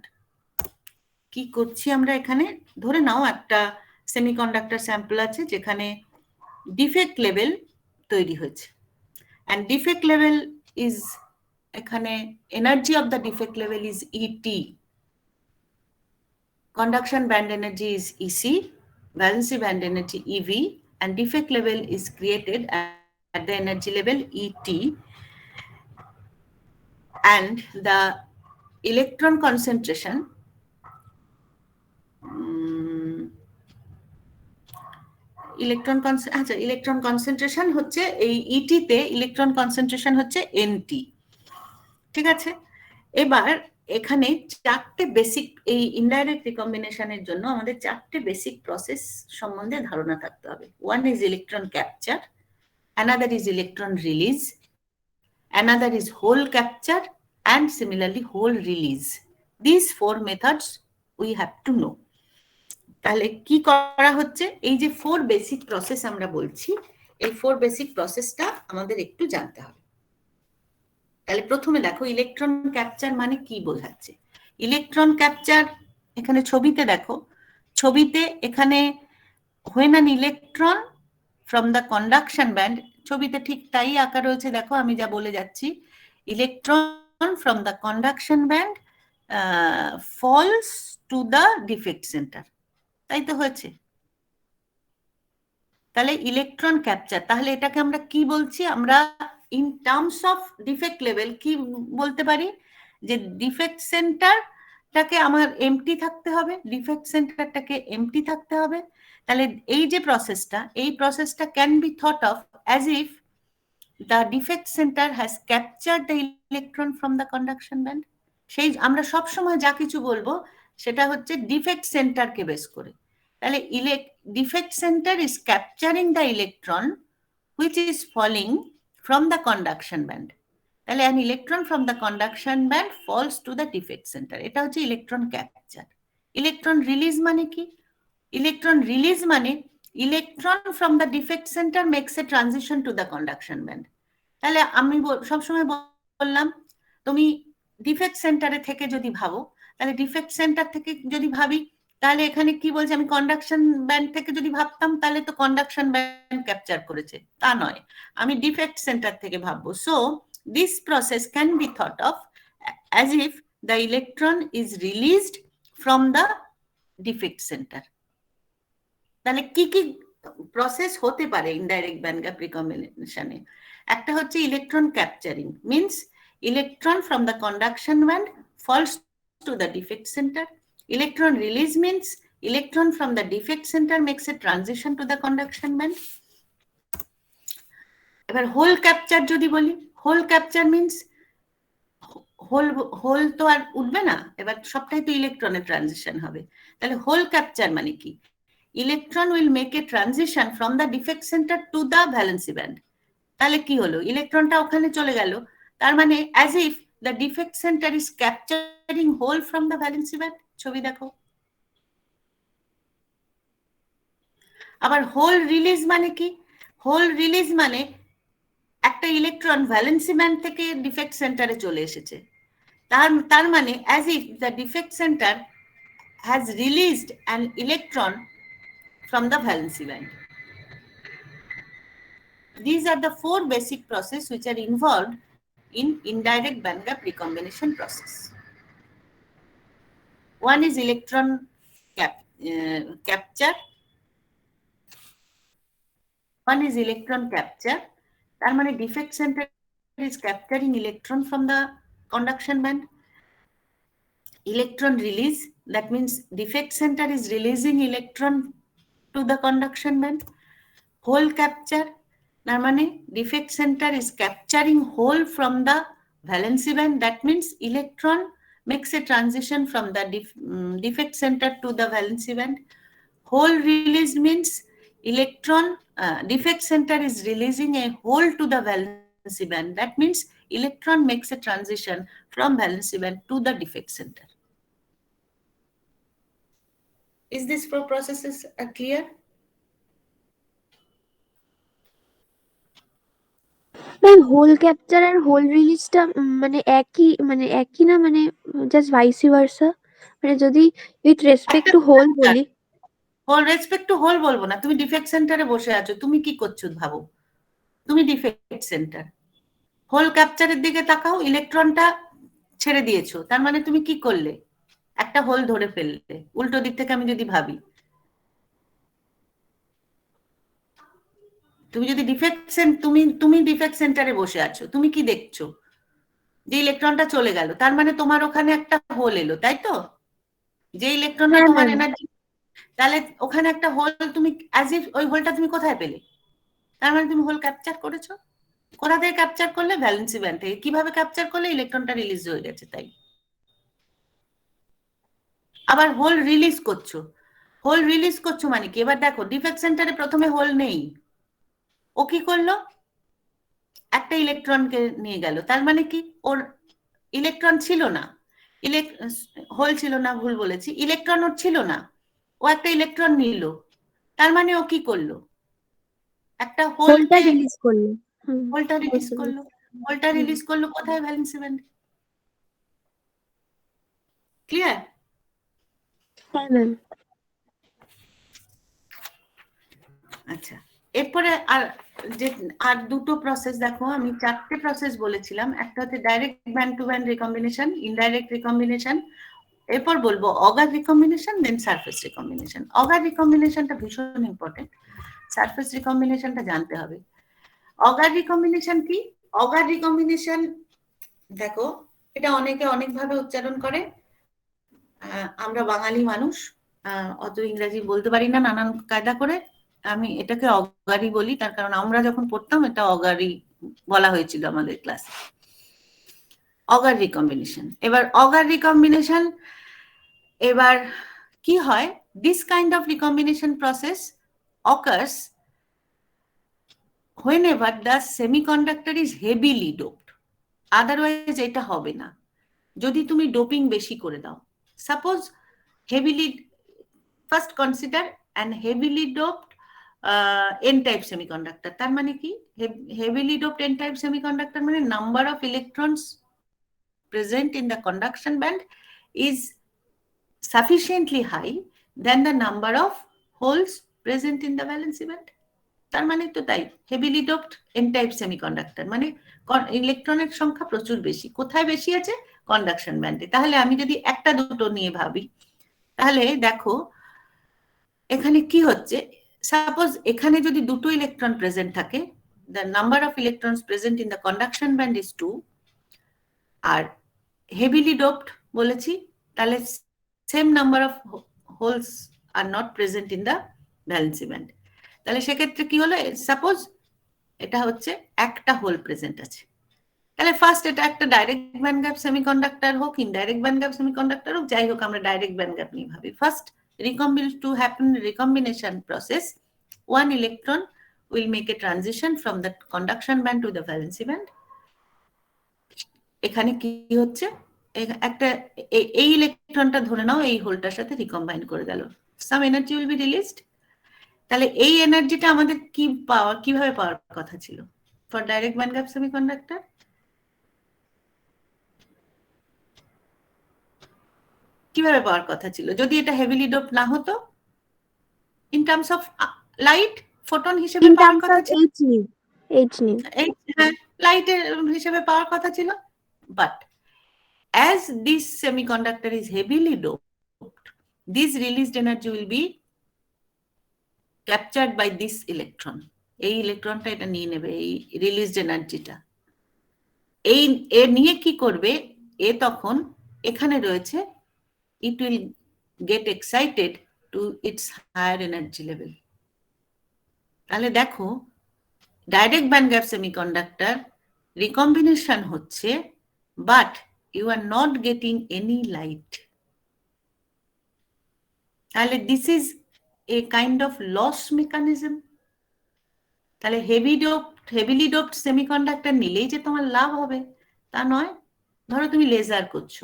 কি করছি আমরা এখানে, ধরে নাও একটা সেমিকন্ডাক্টর স্যাম্পল আছে যেখানে ডিফেক্ট লেভেল তৈরি হয়েছে, and defect level is এখানে energy of the defect level is ET, conduction band energy is EC, valency band energy EV, and defect level is created at the energy level ET, and the electron concentration electron আচ্ছা, electron concentration হচ্ছে এই ইটিতে electron concentration হচ্ছে এনটি, ঠিক আছে। এবার এখানে চারটে basic, এই ইনডাইরেক্ট রিকম্বিনেশনের জন্য আমাদের চারটে বেসিক প্রসেস সম্বন্ধে ধারণা থাকতে হবে। One is electron capture, another is electron release, another is hole capture, and similarly hole release. This four methods we have to know. তাহলে কি করা হচ্ছে, এই যে ফোর বেসিক প্রসেস আমরা বলছি, এই ফোর বেসিক প্রসেসটা আমাদের একটু জানতে হবে। তাহলে প্রথমে দেখো ইলেকট্রন ক্যাপচার মানে কি বোঝাচ্ছে। ইলেকট্রন ক্যাপচার এখানে ছবিতে দেখো, ছবিতে এখানে when an electron from the conduction band, ছবিতে ঠিক তাই আঁকা রয়েছে, দেখো আমি যা বলে যাচ্ছি, electron from the conduction band falls to the defect center, তাই তো হয়েছে। তাহলে ইলেকট্রন ক্যাপচার, তাহলে এটাকে আমরা কি বলছি, আমরা in terms of defect level কি বলতে পারি, যে ডিফেক্ট সেন্টারটাকে আমার এমটি থাকতে হবে, ডিফেক্ট সেন্টারটাকে এমটি থাকতে হবে। তাহলে এই যে প্রসেসটা, এই প্রসেসটা can be thought of as if the defect centre has captured the electron from the conduction band. সেই আমরা সবসময় যা কিছু বলবো সেটা হচ্ছে ডিফেক্ট সেন্টারকে বেস করে। তাহলে defect center is capturing the electron which is falling from the conduction band. তাহলে an electron from the conduction band falls to the defect center, এটা হচ্ছে ইলেকট্রন ক্যাপচার। ইলেকট্রন রিলিজ মানে কি, ইলেকট্রন রিলিজ মানে electron from the defect center makes a transition to the conduction band। তাহলে আমি সবসময় বললাম, তুমি ডিফেক্ট সেন্টারে থেকে যদি ভাবো, তাহলে ডিফেক্ট সেন্টার থেকে যদি ভাবি, তাহলে এখানে কি বলছে, আমি কন্ডাকশন ব্যান্ড থেকে যদি ভাবতাম তাহলে তো কন্ডাকশন ব্যান্ড ক্যাপচার করেছে, তা নয়, আমি ডিফেক্ট সেন্টার থেকে ভাববো। So this process can be thought of as if the electron is released from the defect centre. তাহলে কি কি প্রসেস হতে পারে ইনডাইরেক্ট ব্যান্ড গ্যাপ রিকম্বিনেশনে? একটা হচ্ছে electron capturing, means electron from the conduction band falls to the defect centre. Electron release means electron from the defect center makes a transition to the conduction band. এবার whole capture যদি বলি, whole capture means whole তো আর উঠবে না, এবার সবটাই তো ইলেকট্রনের ট্রানজিশন হবে। তাহলে হোল ক্যাপচার মানে কি, electron will make a transition from the defect centre to the valency band. তাহলে কি হলো, ইলেকট্রনটা ওখানে চলে গেল, তার মানে as if the defect centre is capturing hole from the valency band. ছবি দেখো। আবার হোল রিলিজ মানে কি, হোল রিলিজ মানে একটা ইলেকট্রন ভ্যালেন্সি ব্যান্ড থেকে ডিফেক্ট সেন্টারে চলে এসেছে, তার মানে as if the defect centre has released an electron from the valency band. These are the four basic processes which are involved in indirect band gap recombination process. One is electron capture. One is electron capture. তার মানে defect center is capturing electron from the conduction band. Electron release, that means defect center is releasing electron to the conduction band. Hole capture, তার মানে defect center is capturing hole from the valency band, that means electron makes a transition from the defect center to the valency band. Hole release means electron defect center is releasing a hole to the valency band, that means electron makes a transition from valency band to the defect center. Is this four processes clear? Ma'am hole capture আর hole রিলিজটা মানে একই না, মানে just vice versa, মানে যদি with respect to hole বলি। Hole respect to hole বলবো না, তুমি ডিফেক্ট সেন্টারে বসে আছো, তুমি কি করছো ভাবো, তুমি ডিফেক্ট সেন্টার, হোল ক্যাপচারের দিকে তাকাও, ইলেকট্রনটা ছেড়ে দিয়েছো, তার মানে তুমি কি করলে, একটা হোল ধরে ফেললে। উল্টো দিক থেকে আমি যদি ভাবি, তুমি যদি তুমি ডিফেক্ট সেন্টারে বসে আছো, তুমি কি দেখছো, যে ইলেকট্রনটা চলে গেল, তার মানে তোমার ওখানে একটা হোল এলো, তাই তো? যে ইলেকট্রনটা তোমার এনার্জি তাহলে ওখানে একটা হোল তুমি অ্যাজ ইফ ওই হোলটা তুমি কোথায় পেলে? তার মানে তুমি হোল ক্যাপচার করেছো। কোথা থেকে ক্যাপচার করলে? ভ্যালেন্সি ব্যান্ড থেকে। কিভাবে ক্যাপচার করলে? ইলেকট্রনটা রিলিজ হয়ে গেছে তাই। আবার হোল রিলিজ করছো, হোল রিলিজ করছো মানে কি? এবার দেখো ডিফেক্ট সেন্টারে প্রথমে হোল নেই, ও কি করলো? একটা ইলেকট্রনকে নিয়ে গেল, তার মানে কি ওর ইলেকট্রন ছিল না, হোল ছিল না, ভুল বলেছি, ইলেকট্রন ওর ছিল না, ও একটা ইলেকট্রন নিল, তার মানে ও কি করলো? একটা হোলটা রিলিজ করলো। হোলটা রিলিজ বুঝতে করলো, পেরেছি। হোলটা রিলিজ করলো কোথায়? ভ্যালেন্সি ব্যান্ডে। ক্লিয়ার? হ্যাঁ ম্যাম। আচ্ছা, এরপরে আর দুটো প্রসেস দেখো, আমি 4টে প্রসেস বলেছিলাম। একটা হচ্ছে direct band to band recombination, indirect recombination, এরপর বলবো Auger recombination, then surface recombination. Auger রিকম্বিনেশনটা ভীষণ ইম্পর্টেন্ট, সারফেস রিকম্বিনেশনটা জানতে হবে। অগার রিকম্বিনেশন কি? অগার রিকম্বিনেশন দেখো, এটা অনেকে অনেকভাবে উচ্চারণ করে। আমরা বাঙালি মানুষ, অত ইংরেজি বলতে পারি না, নানান কায়দা করে আমি এটাকে অগারি বলি, তার কারণ আমরা যখন পড়তাম এটা অগারি বলা হয়েছিল আমাদের ক্লাসে। অগার রিকম্বিনেশন, এবার অগার রিকম্বিনেশন, এবার কি হয়? This kind of recombination process occurs whenever the semiconductor is heavily doped. Otherwise এটা হবে না। যদি তুমি ডোপিং বেশি করে দাও, suppose heavily, first consider an heavily doped n type semiconductor. তার মানে কি? Heavily doped n type semiconductor মানে number of electrons present in the conduction band is sufficiently high than the number of holes present in the valency band. তার মানে তো তাই, heavily doped n type semiconductor মানে ইলেকট্রনের সংখ্যা প্রচুর বেশি। কোথায় বেশি আছে? কন্ডাকশন ব্যান্ডে। তাহলে আমি যদি একটা দুটো নিয়ে ভাবি, তাহলে দেখো এখানে কি হচ্ছে। সাপোজ এখানে যদি দুটো ইলেকট্রন প্রেজেন্ট থাকে, the number of electrons present in the conduction band is 2, আর হেভিলি ডোপড বলেছি, তাহলে same number of holes are not present in the valency band. তাহলে সেক্ষেত্রে কি হলো? সাপোজ এটা হচ্ছে একটা হোল প্রেজেন্ট আছে, তাহলে ফার্স্ট এটা একটা ডাইরেক্ট ব্যান্ড গ্যাপ সেমিকন্ডাক্টর হোক, ইনডাইরেক্ট ব্যান্ড গ্যাপ সেমিকন্ডাক্টর হোক, যাই হোক আমরা ডাইরেক্ট ব্যান্ড গ্যাপ নিয়ে ভাবি। First to happen recombination process, one electron will make a transition from the conduction band to the valency band. এখানে কি হচ্ছে? একটা এই ইলেকট্রনটা ধরে নাও এই হোলটার সাথে রিকম্বাইন করে গেল, সাম এনার্জি উইল বি রিলিজড। তাহলে এই এনার্জিটা আমাদের কিভাবে পাওয়ার কথা ছিল for direct band gap semiconductor? কিভাবে পাওয়ার কথা ছিল যদি এটা হেভিলি ডোপ না হতো? In terms of light, photon হিসেবে পাওয়ার কথা ছিল, লাইটের হিসেবে পাওয়ার কথা ছিল। But as this semiconductor is heavily doped, this released energy will be captured by this electron. এই ইলেকট্রনটা এটা নিয়ে নেবে, এই রিলিজড এনার্জিটা। এ নিয়ে কি করবে? এ তখন এখানে রয়েছে, it will get excited to its higher energy level. তাহলে দেখো direct band gap semiconductor recombination হচ্ছে, but you are not getting any light. তাহলে this is a kind of loss mechanism. তাহলে হেভিলি ডোপড সেমিকন্ডাক্টর নিলেই যে তোমার লাভ হবে তা নয়। ধরো তুমি লেজার করছো,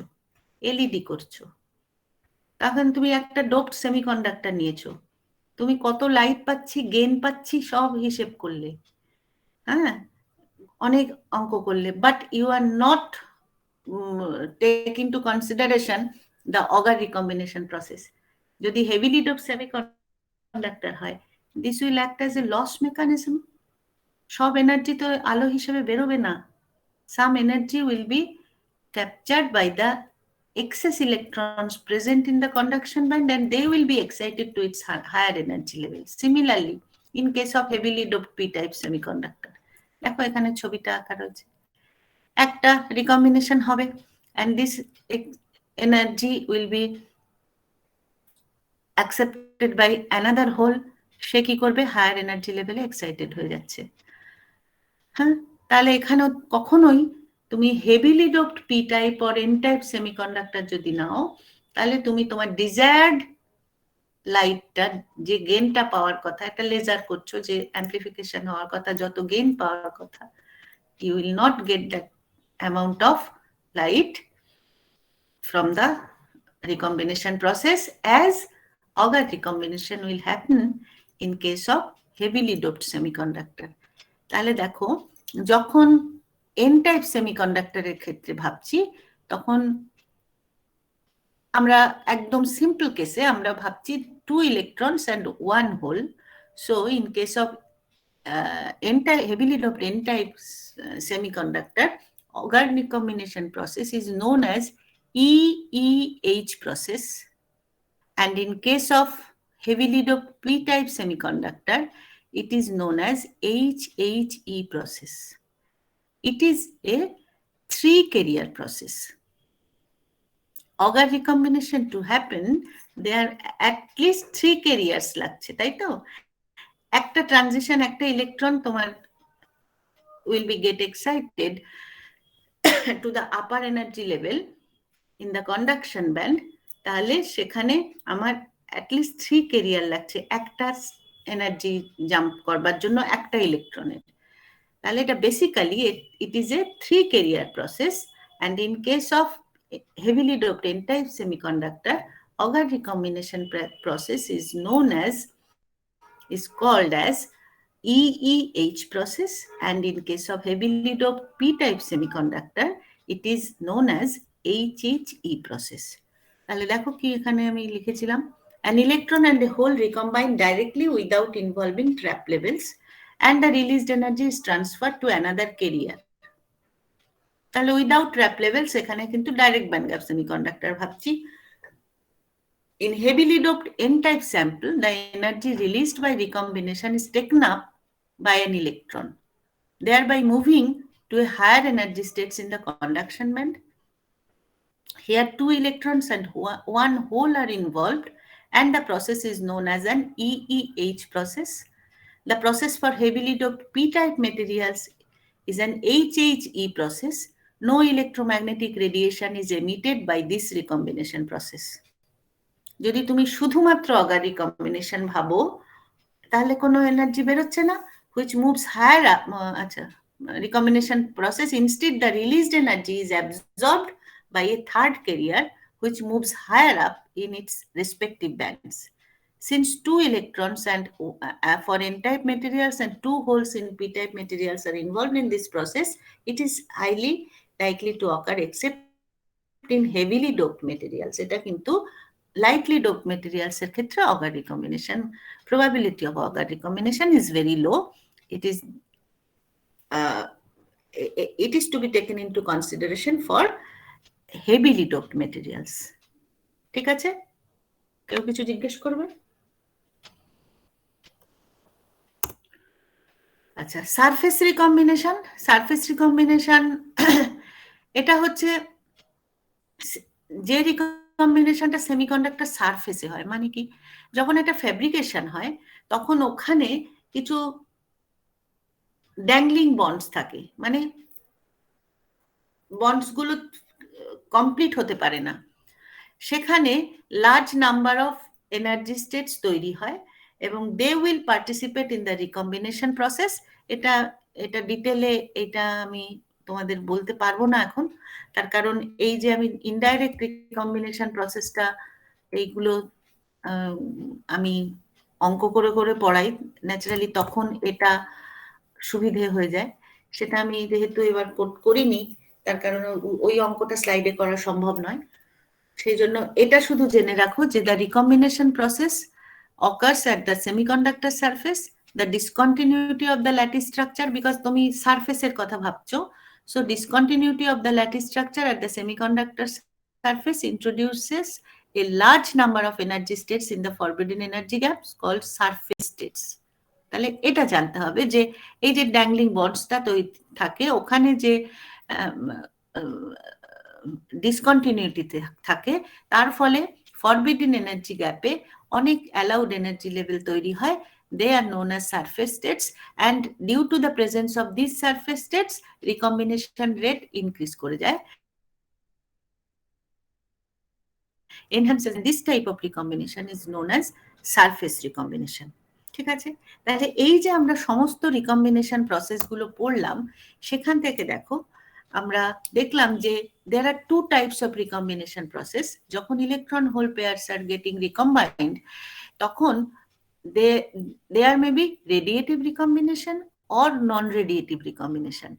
এলইডি করছো, তখন তুমি একটা ডোপড সেমিকন্ডাক্টর নিয়েছো, তুমি কত লাইট পাচ্ছি, গেইন পাচ্ছি সব হিসেব করলে, হ্যাঁ অনেক অঙ্ক করলে, but you are not take into consideration the Auger recombination process. যদি heavily doped semiconductor হয়, this will act as a loss mechanism. সব এনার্জি তো আলো হিসেবে বেরোবে না, some energy will be captured by the excess electrons present in the conduction band and they will be excited to its higher energy level. Similarly, in case of heavily doped p-type semiconductor, দেখো এখানে ছবিটা আঁকা রয়েছে, একটা recombination হবে and this energy will be accepted excited by another hole, সে কি করবে, higher energy লেভেলে এক্সাইটেড হয়ে যাচ্ছে। হ্যাঁ, তাহলে এখানে কখনোই তুমি heavily doped P type or N type semiconductor যদি নাও, তাহলে তুমি তোমার ডিজায়ার্ড লাইটটা, যে গেনটা পাওয়ার কথা, একটা লেজার করছো, যে অ্যাম্পলিফিকেশন হওয়ার কথা, যত গেন পাওয়ার কথা, you will not get that amount of light from the recombination process as Auger recombination will happen in case of heavily doped semiconductor. তাহলে দেখো, যখন এন টাইপ সেমিকন্ডাক্টরের ক্ষেত্রে ভাবছি, তখন আমরা একদম সিম্পল কেসে আমরা ভাবছি 2 electrons and 1 hole. So in case of heavily doped n type semiconductor, Auger recombination process is known as EEH process, and in case of heavily doped p type semiconductor, it is known as HHE process. It is a 3 carrier process. Auger recombination to happen, there are at least 3 carriers লাগছে, তাই তো? একটা transition, একটা electron তোমার will be get excited to the upper energy level in the conduction band, তাহলে সেখানে আমার at least 3 career লাগছে একটা এনার্জি জাম্প করবার জন্য একটা ইলেকট্রনের। তাহলে এটা basically it is a 3 carrier process, and in case of heavily doped n type semiconductor, Auger recombination process is called as EEH process, and in case of heavily doped p type semiconductor, it is known as HHE process. তাহলে দেখো কি এখানে আমি লিখেছিলাম, an electron and a hole recombine directly without involving trap levels, and the released energy is transferred to another carrier. তাহলে without trap levels, এখানে কিন্তু direct band gap semiconductor ভাবছি। In heavily doped n-type sample, the energy released by recombination is taken up by an electron, thereby moving to a higher energy states in the conduction band. Here 2 electrons and 1 hole are involved, and the process is known as an EEH process. The process for heavily doped p-type materials is an HHE process. No electromagnetic radiation is emitted by this recombination process. যদি তুমি শুধুমাত্র Auger recombination ভাবো, তাহলে কোনো energy বেরোচ্ছে না, which moves higher up. আচ্ছা, recombination process, instead the released energy is absorbed by a third carrier which moves higher up in its respective bands. Since 2 electrons and for n-type materials and 2 holes in p-type materials are involved in this process, it is highly likely to occur except in heavily doped materials. এটা কিন্তু lightly doped materials এর ক্ষেত্রে Auger recombination, probability of Auger recombination is very low. It is to be taken into consideration for heavily doped materials. ঠিক আছে, কেউ কিছু জিজ্ঞেস করবে? আচ্ছা, সারফেস রিকম্বিনেশন এটা হচ্ছে যে রিকম্বিনেশনটা সেমিকন্ডাক্টর সারফেসে হয়। মানে কি, যখন একটা ফ্যাব্রিকেশন হয় তখন ওখানে কিছু ড্যাংলিং বন্ডস থাকে, মানে বন্ডসগুলো কমপ্লিট হতে পারে না, সেখানে large number of energy states তৈরি হয় এবং they will participate in the recombination process. এটা ডিটেলে এটা আমি তোমাদের বলতে পারবো না এখন, তার কারণ এই যে আমি ইনডাইরেক্ট রিকম্বিনেশন প্রসেসটা এইগুলো আমি অঙ্ক করে করে পড়াই ন্যাচারালি, তখন এটা সুবিধে হয়ে যায়। সেটা আমি যেহেতু এবার করিনি, তার কারণ ওই অঙ্কটা স্লাইডে করা সম্ভব নয়, সেই জন্য এটা শুধু জেনে রাখো যে the recombination process occurs at the semiconductor surface, the discontinuity of the lattice structure, because তুমি সারফেসের কথা ভাবছো, so discontinuity of the lattice structure at the semiconductor surface introduces a large number of energy states in the forbidden energy gaps called surface states. তাহলে এটা জানতে হবে যে এই যে ড্যাংলিং বন্ডসটা থাকে, ওখানে যে ডিসকন্টিনিউটিতে থাকে, তার ফলে ফরবিডেন এনার্জি গ্যাপে অনেক অ্যালাউড এনার্জি লেভেল তৈরি হয়। They are known as surface states, and due to the presence of these surface states, recombination rate increase করে যায়। Enhances this type of recombination is known as surface recombination. ঠিক আছে, তাহলে এই যে আমরা সমস্ত রিকম্বিনেশন প্রসেসগুলো পড়লাম, সেখান থেকে দেখো আমরা দেখলাম যে there are two types of recombination process. যখন electron hole pairs are getting recombined, তখন there may be radiative recombination or non-radiative recombination.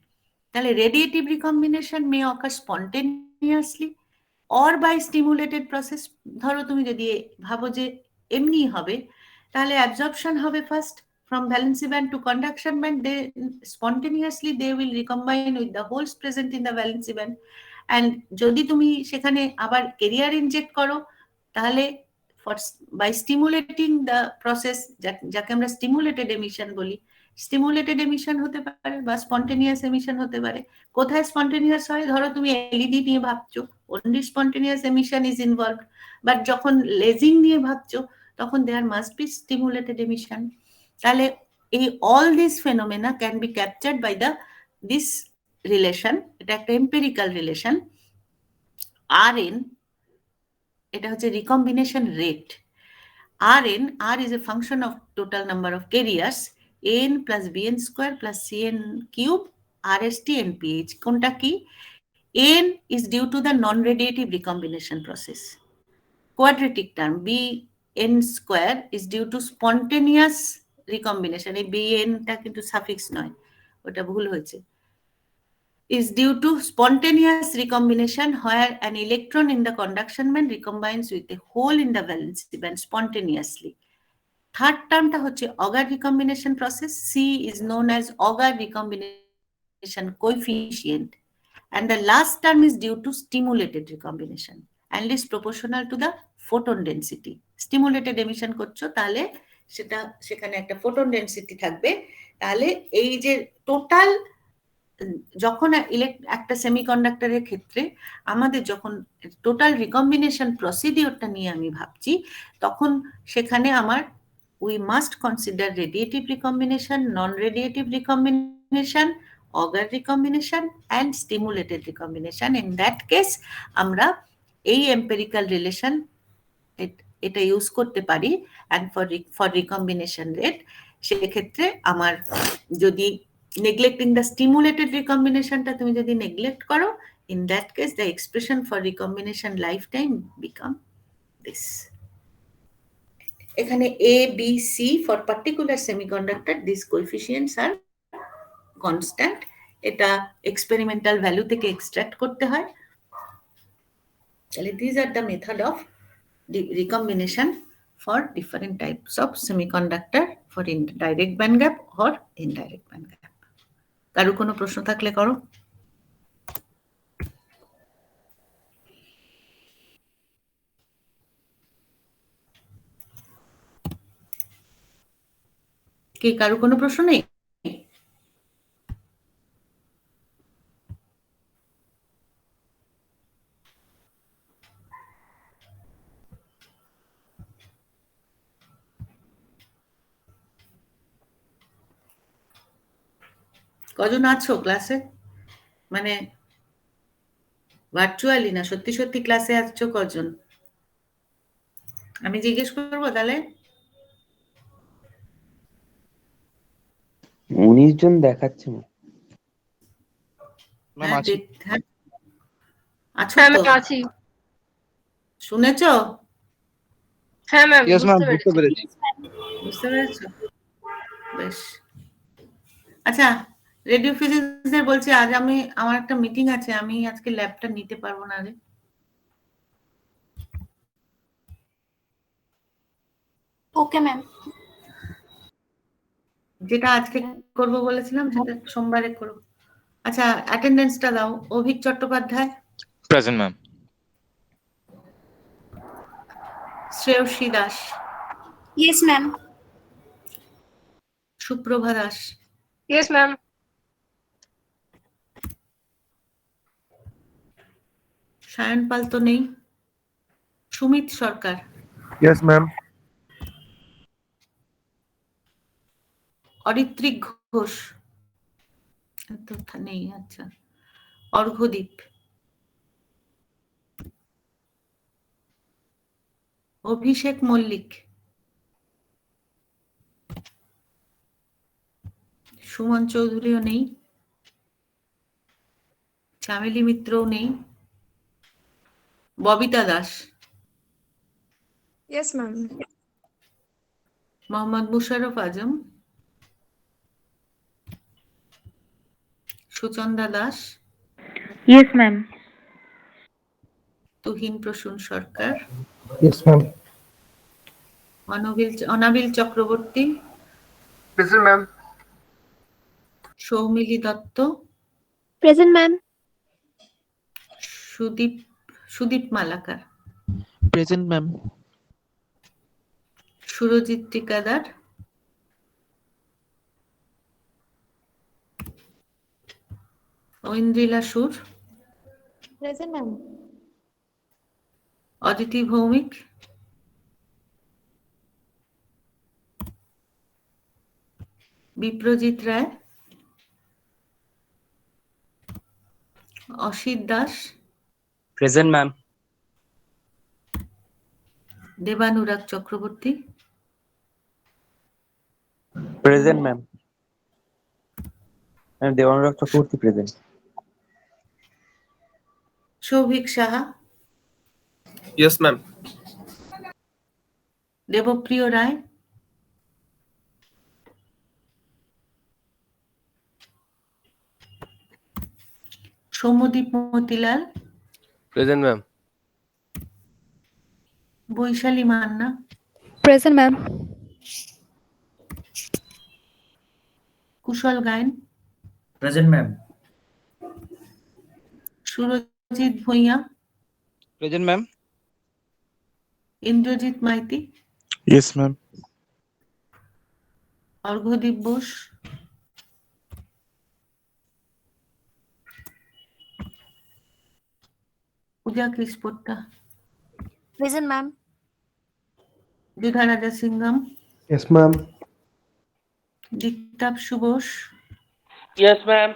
তাহলে radiative recombination may occur spontaneously or by stimulated process. ধরো তুমি যদি ভাবো যে এমনি হবে, তাহলে absorption হবে first from valency band to conduction band. They spontaneously they will recombine with the holes present in the valency band, and যদি তুমি সেখানে আবার carrier inject করো, তাহলে by stimulating the process, যাকে আমরা stimulated emission বলি, স্টিমুলেটেড এমিশন হতে পারে বা স্পন্টেনিয়াস এমিশন হতে পারে। কোথায় স্পন্টেনিয়াস হয়? ধরো তুমি এলইডি নিয়ে ভাবছো, only spontaneous emission is involved, but যখন লেজিং নিয়ে ভাবছো, তখন there must be stimulated emission. তাহলে এই all these phenomena can be captured by this relation. এটা একটা এম্পিরিক্যাল রিলেশন। Rn, এটা হচ্ছে recombination rate. Rn, R is a function of total number of carriers, n plus bn square plus cn cube rst nph. কোনটা কি? n is due to the non-radiative recombination process. Quadratic term bn square is due to spontaneous recombination. এই bn টা কিন্তু suffix নয়, ওটা ভুল হয়েছে। Is due to spontaneous recombination where an electron in the conduction band recombines with a hole in the valency band spontaneously. Third termটা হচ্ছে Auger recombination process. C is known as Auger recombination coefficient, and the last term is due to stimulated recombination and is proportional to the photon density. Stimulated emission করছো, তাহলে সেখানে একটা photon density থাকবে। তাহলে এই যে total, যখন একটা সেমিকন্ডাক্টরের ক্ষেত্রে আমাদের যখন টোটাল রিকম্বিনেশন প্রসিডিওরটা নিয়ে আমি ভাবছি, তখন সেখানে আমার we must consider radiative recombination, non-radiative recombination, Auger recombination and stimulated recombination. In that case, আমরা এই empirical relation এটা ইউজ করতে পারি। and for recombination rate, সেক্ষেত্রে আমার যদি neglecting the stimulated recombination টা তুমি যদি neglect করো, in that case the expression for recombination lifetime become this. এখানে A, B, C for particular semiconductor, these coefficients are constant. এটা experimental value থেকে extract করতে হয়। তাহলে these are the method of recombination for different types of semiconductor for direct band gap or indirect band gap. কারো কোনো প্রশ্ন থাকলে করো। কি কারো কোনো প্রশ্ন নেই? কজন আছো ক্লাসে? মানে ভার্চুয়ালি না, সত্যি সত্যি ক্লাসে আছো কজন? আমি জিজ্ঞেস করবো তাহলে। 19 জন দেখাচ্ছে। আছো তো? শুনেছ? হ্যাঁ ম্যাম, বুঝতে পেরেছি। বুঝতে পেরেছো? বেশ। আচ্ছা, রেডিও ফিজিক্সের বলছি, আজ আমার একটা মিটিং আছে, আমি আজকে ল্যাবটা নিতে পারবো না রে। Okay ma'am. যেটা আজকে করব বলেছিলাম সেটা সোমবারে করব। আচ্ছা, অ্যাটেন্ডেন্সটা দাও। Avik Chattopadhyay present ma'am. Shreyasi Das. Yes ma'am. Suprabha Das. Yes ma'am. Sayan Pal তো নেই। সুমিত সরকার, Yes, ma'am. অরিত্রিক ঘোষ, তো নেই, আচ্ছা। অর্ঘ্যদীপ, অভিষেক মল্লিক, সুমন চৌধুরীও নেই, চামেলি মিত্রও নেই, ববিতা দাস, Yes, ma'am. মোহাম্মদ মুশাররফ আজম, সুচন্দা দাস, Yes, ma'am. তুহিন প্রসূন সরকার, Yes, ma'am. Anabil Chakraborty, Present, ma'am. Soumili Dutta, present ma'am. Sudip Malakar, present ma'am. Surajit Tikadar, Aindrila Sur, Present, ma'am. Aditi Bhowmik, Biprajit Roy, Asit Das, Present, ma'am. Debanurag Chakraborty, present ma'am. Debanurag Chakraborty present. Souvik Saha, Yes, ma'am. Debapriya Roy, Soumyadip Motilal, Present, ma'am. Baishali Manna, Present, ma'am. Kushal Gayen, Present, ma'am. Surajit Bhuiyan, Present, ma'am. Indrajit Maity, yes ma'am. Arghyadeep Bose, Puja Krishnapatta, Present, ma'am. Yudha রাজা Singham, Yes, ma'am. Diptanshu Bose, Yes, ma'am.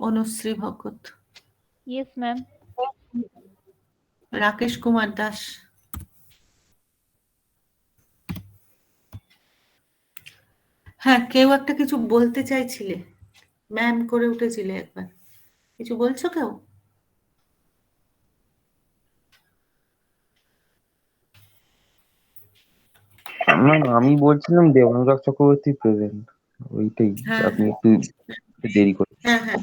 Anushree ভকত, Yes, ma'am. Rakesh Kumar Das, হ্যাঁ কেউ একটা কিছু বলতে চাইছিলে, ma'am করে উঠেছিলে একবার, কিছু বলছো কেউ? না না, আমি বলছিলাম দেবানুরাগ চক্রবর্তী প্রেজেন্ট, ওইটাই। হ্যাঁ, আপনি একটু দেরি করে। হ্যাঁ হ্যাঁ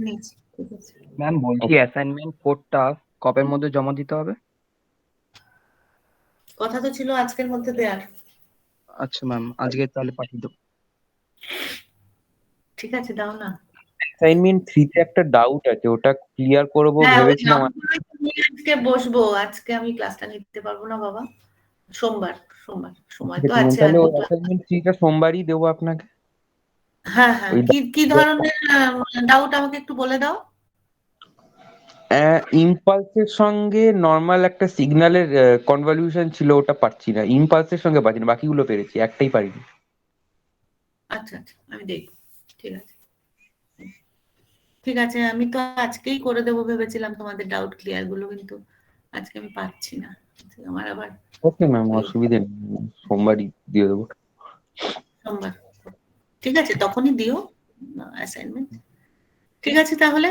নিয়েছি, ঠিক আছে। ম্যাম বলছি অ্যাসাইনমেন্ট 4টা কবের মধ্যে জমা দিতে হবে? কথা তো ছিল আজকের মধ্যে দেয়ার। আচ্ছা ম্যাম, আজকে তাহলে পাঠিয়ে দেবো। ঠিক আছে, দাও না। অ্যাসাইনমেন্ট 3 তে একটা ডাউট আছে, ওটা ক্লিয়ার করব হ্যাঁ, ওই ভেবেছিলাম। নামগুলোই তো নিয়ে আজকে বসবো, আজকে আমি ক্লাসটা নিতে পারবো না বাবা, সোমবার সময় তো আছে। তাহলে ওই অ্যাসাইনমেন্ট 3 টা সোমবারই দেবো আপনাকে। হ্যাঁ হ্যাঁ, কি ধরনের ডাউট আমাকে একটু বলে দাও। ইম্পালসের সঙ্গে নর্মাল একটা সিগন্যালের কনভলিউশন ছিল, ওটা পারছি না। ইম্পালসের সঙ্গে পারছি না, বাকিগুলো পেরেছি, একটাই পারিনি। আচ্ছা আচ্ছা, আমি দেখব। ঠিক আছে ঠিক আছে, আমি তো আজকেই করে দেবো ভেবেছিলাম তোমাদের ডাউট ক্লিয়ার গুলো, কিন্তু আজকে আমি পারছি না। আমার আবার ওকে ম্যাম, অসুবিধা নেই, সোমবারই দিয়ে দেবো। সোমবার, ঠিক আছে, তখনই দিও অ্যাসাইনমেন্ট। ঠিক আছে তাহলে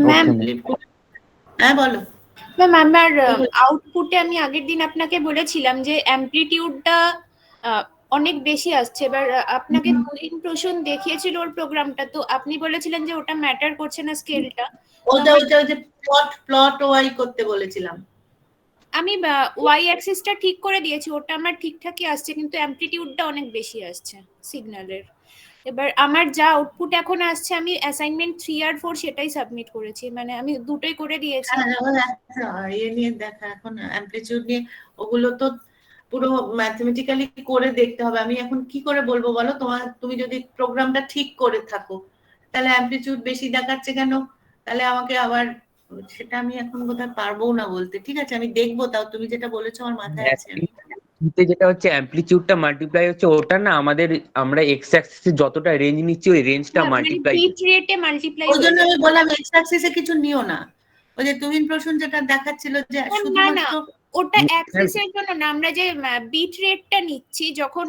ম্যাম, হ্যাঁ বলো। ম্যাম আমার আউটপুটে আমি আগের দিন আপনাকে বলেছিলাম যে অ্যাম্প্লিটিউডটা অনেক বেশি আসছে। এবার আপনাকে তুহিন প্রসূন দেখিয়েছিল ওর প্রোগ্রামটা, তো আপনি বলেছিলেন যে ওটা ম্যাটার করছে না স্কেলটা। ওটা ওই যে প্লট ওয়াই করতে বলেছিলাম আমি ওয়াই অ্যাক্সিসটা ঠিক করে দিয়েছি, ওটা আমার ঠিকঠাকই আসছে, কিন্তু অ্যাম্প্লিটিউডটা অনেক বেশি আসছে সিগন্যালের। এবার আমার যা আউটপুট এখন আসছে, আমি অ্যাসাইনমেন্ট 3 আর 4 সেটাই সাবমিট করেছি, মানে আমি দুটোই করে দিয়েছি। ইয়ে নিয়ে দেখা, এখন অ্যাম্পলিটিউড নিয়ে ওগুলো তো পুরো ম্যাথমেটিক্যালি করে দেখতে হবে। আমি এখন কি করে বলবো বলো, তুমি যদি প্রোগ্রামটা ঠিক করে থাকো তাহলে অ্যাম্পলিটিউড বেশি দেখাচ্ছে কেন, তাহলে আমাকে আবার সেটা আমি এখন বোধহয় পারবো না বলতে। ঠিক আছে, আমি দেখবো, তাও তুমি যেটা বলেছো আমার মাথায় আছে। তে যেটা হচ্ছে অ্যামপ্লিটিউডটা মাল্টিপ্লাই হচ্ছে ওটা না, আমাদের আমরা এক্স অ্যাক্সিসে যতটা রেঞ্জ নিচ্ছি ওই রেঞ্জটা মানে মাল্টিপ্লাই বিট রেটে মাল্টিপ্লাই ওই জন্য হয়ে আমি বললাম এক্স অ্যাক্সিসে কিছু নিও না। ওই যে তুহিন প্রসূন যেটা দেখাচ্ছিল যে না না শুধুমাত্র ওটা অ্যাক্সেসের জন্য না, আমরা যে বিট রেটটা নিচ্ছি যখন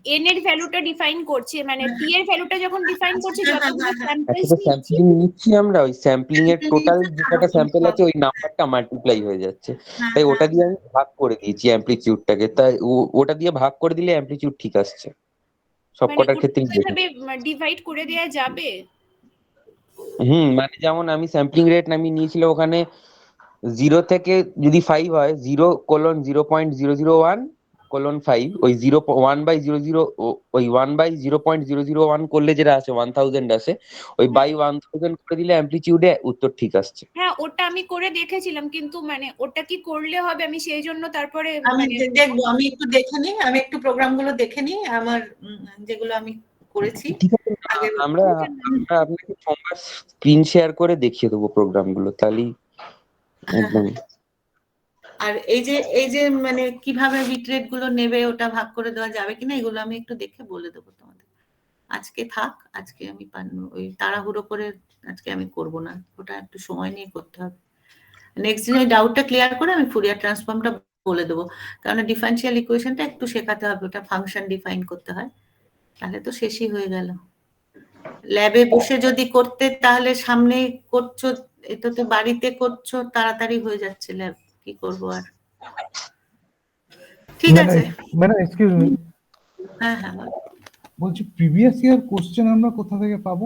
n এর ভ্যালুটা ডিফাইন করছে, মানে t এর ভ্যালুটা যখন ডিফাইন করছে যতগুলো স্যাম্পলস একটা নিচ্ছি স্যাম্পলিং নিচ্ছি আমরা, ওই স্যাম্পলিং এর টোটাল যে কটা স্যাম্পল আছে ওই নাম্বারটা মাল্টিপ্লাই হয়ে যাচ্ছে, তাই ওটা দিয়ে আমি ভাগ করে দিয়েছি অ্যামপ্লিটিউডটাকে, তাই ওটা দিয়ে ভাগ করে দিলে অ্যামপ্লিটিউড ঠিক আসছে সব মানে কটার ক্ষেত্রেই দেখি। ওইভাবে ডিভাইড করে দেয়া যাবে? মানে যেমন আমি স্যাম্পলিং রেট আমি নিয়েছিলাম ওখানে 0 থেকে যদি 5 হয় 0:0.001:5, ওই 1/00 ওই 1/0.001 করলে যেটা আছে 1000 আসে, ওই বাই 1000 করে দিলে অ্যামপ্লিটিউডে উত্তর ঠিক আসছে। হ্যাঁ ওটা আমি করে দেখেছিলাম, কিন্তু মানে ওটা কি করলে হবে? আমি সেই জন্য তারপরে আমি মানে দেখবো, আমি একটু দেখে নিই, আমি একটু প্রোগ্রামগুলো দেখে নিই আমার যেগুলো আমি করেছি ঠিক আছে, আগের। আমরা আপনাকে সোমবার স্ক্রিন শেয়ার করে দেখিয়ে দেবো প্রোগ্রামগুলো, তাহলেই একদম। আর এই যে মানে কিভাবে বিট রেট গুলো নেবে ওটা ভাগ করে দেওয়া যাবে কিনা এগুলো আমি একটু দেখে বলে দেবো তোমাদের। আজকে থাক, আজকে আমি ওই তাড়াহুড়ো করে আজকে আমি করব না, ওটা একটু সময় নিয়ে করতে হবে। নেক্সট দিন ওই ডাউটটা ক্লিয়ার করে আমি ফুরিয়ার ট্রান্সফর্মটা বলে দেবো, কারণ ডিফারেন্সিয়াল ইকুয়েশনটা একটু শেখাতে হবে, ওটা ফাংশন ডিফাইন করতে হয়, তাহলে তো শেষই হয়ে গেল। ল্যাবে বসে যদি করতে তাহলে সামনে করছো, এটা তো বাড়িতে করছো, তাড়াতাড়ি হয়ে যাচ্ছে ল্যাব, কি করবো আর। ঠিক আছে, ম্যাডাম এক্সকিউজ মি, হ্যাঁ হ্যাঁ বলো। বলছি প্রিভিয়াস ইয়ার কোশ্চেন আমরা কোথা থেকে পাবো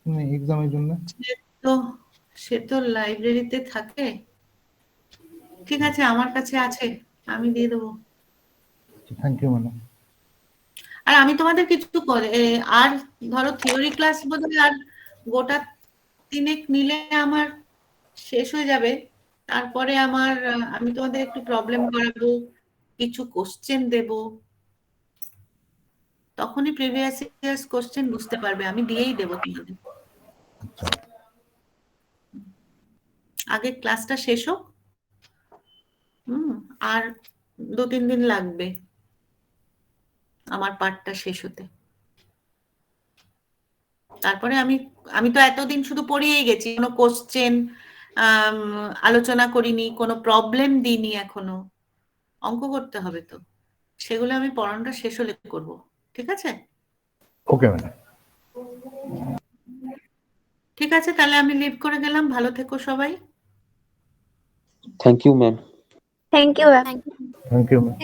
মানে এক্সামের জন্য? তো সে তো লাইব্রেরিতে থাকে। ঠিক আছে, আমার কাছে আছে, আমি দিয়ে দেবো। Thank you madam. আর আমি তোমাদের কিছু করে আর ধরো থিওরি ক্লাস বোধহয় আর গোটা 3 নিলে আমার শেষ হয়ে যাবে, তারপরে আমার আমি তোমাদের একটু প্রবলেম করাবো, কিছু কোশ্চেন দেব, তখনই প্রিভিয়াস ইয়ার্স কোশ্চেন বুঝতে পারবে, আমি দিয়েই দেবো তোমাদের। আগে ক্লাসটা শেষ হোক, আর 2-3 দিন লাগবে আমার পার্টটা শেষ হতে। তারপরে আমি তো এতদিন শুধু পড়িয়েই গেছি, কোনো কোশ্চেন আলোচনা করিনি, কোনো প্রবলেম দিইনি এখনো, অঙ্ক করতে হবে তো, সেগুলো আমি পড়ানোটা শেষ হলে করব। ঠিক আছে? Okay madam. ঠিক আছে, তাহলে আমি লিভ করে গেলাম, ভালো থেকো সবাই। Thank you ma'am. Thank you ma'am. Thank you ma'am.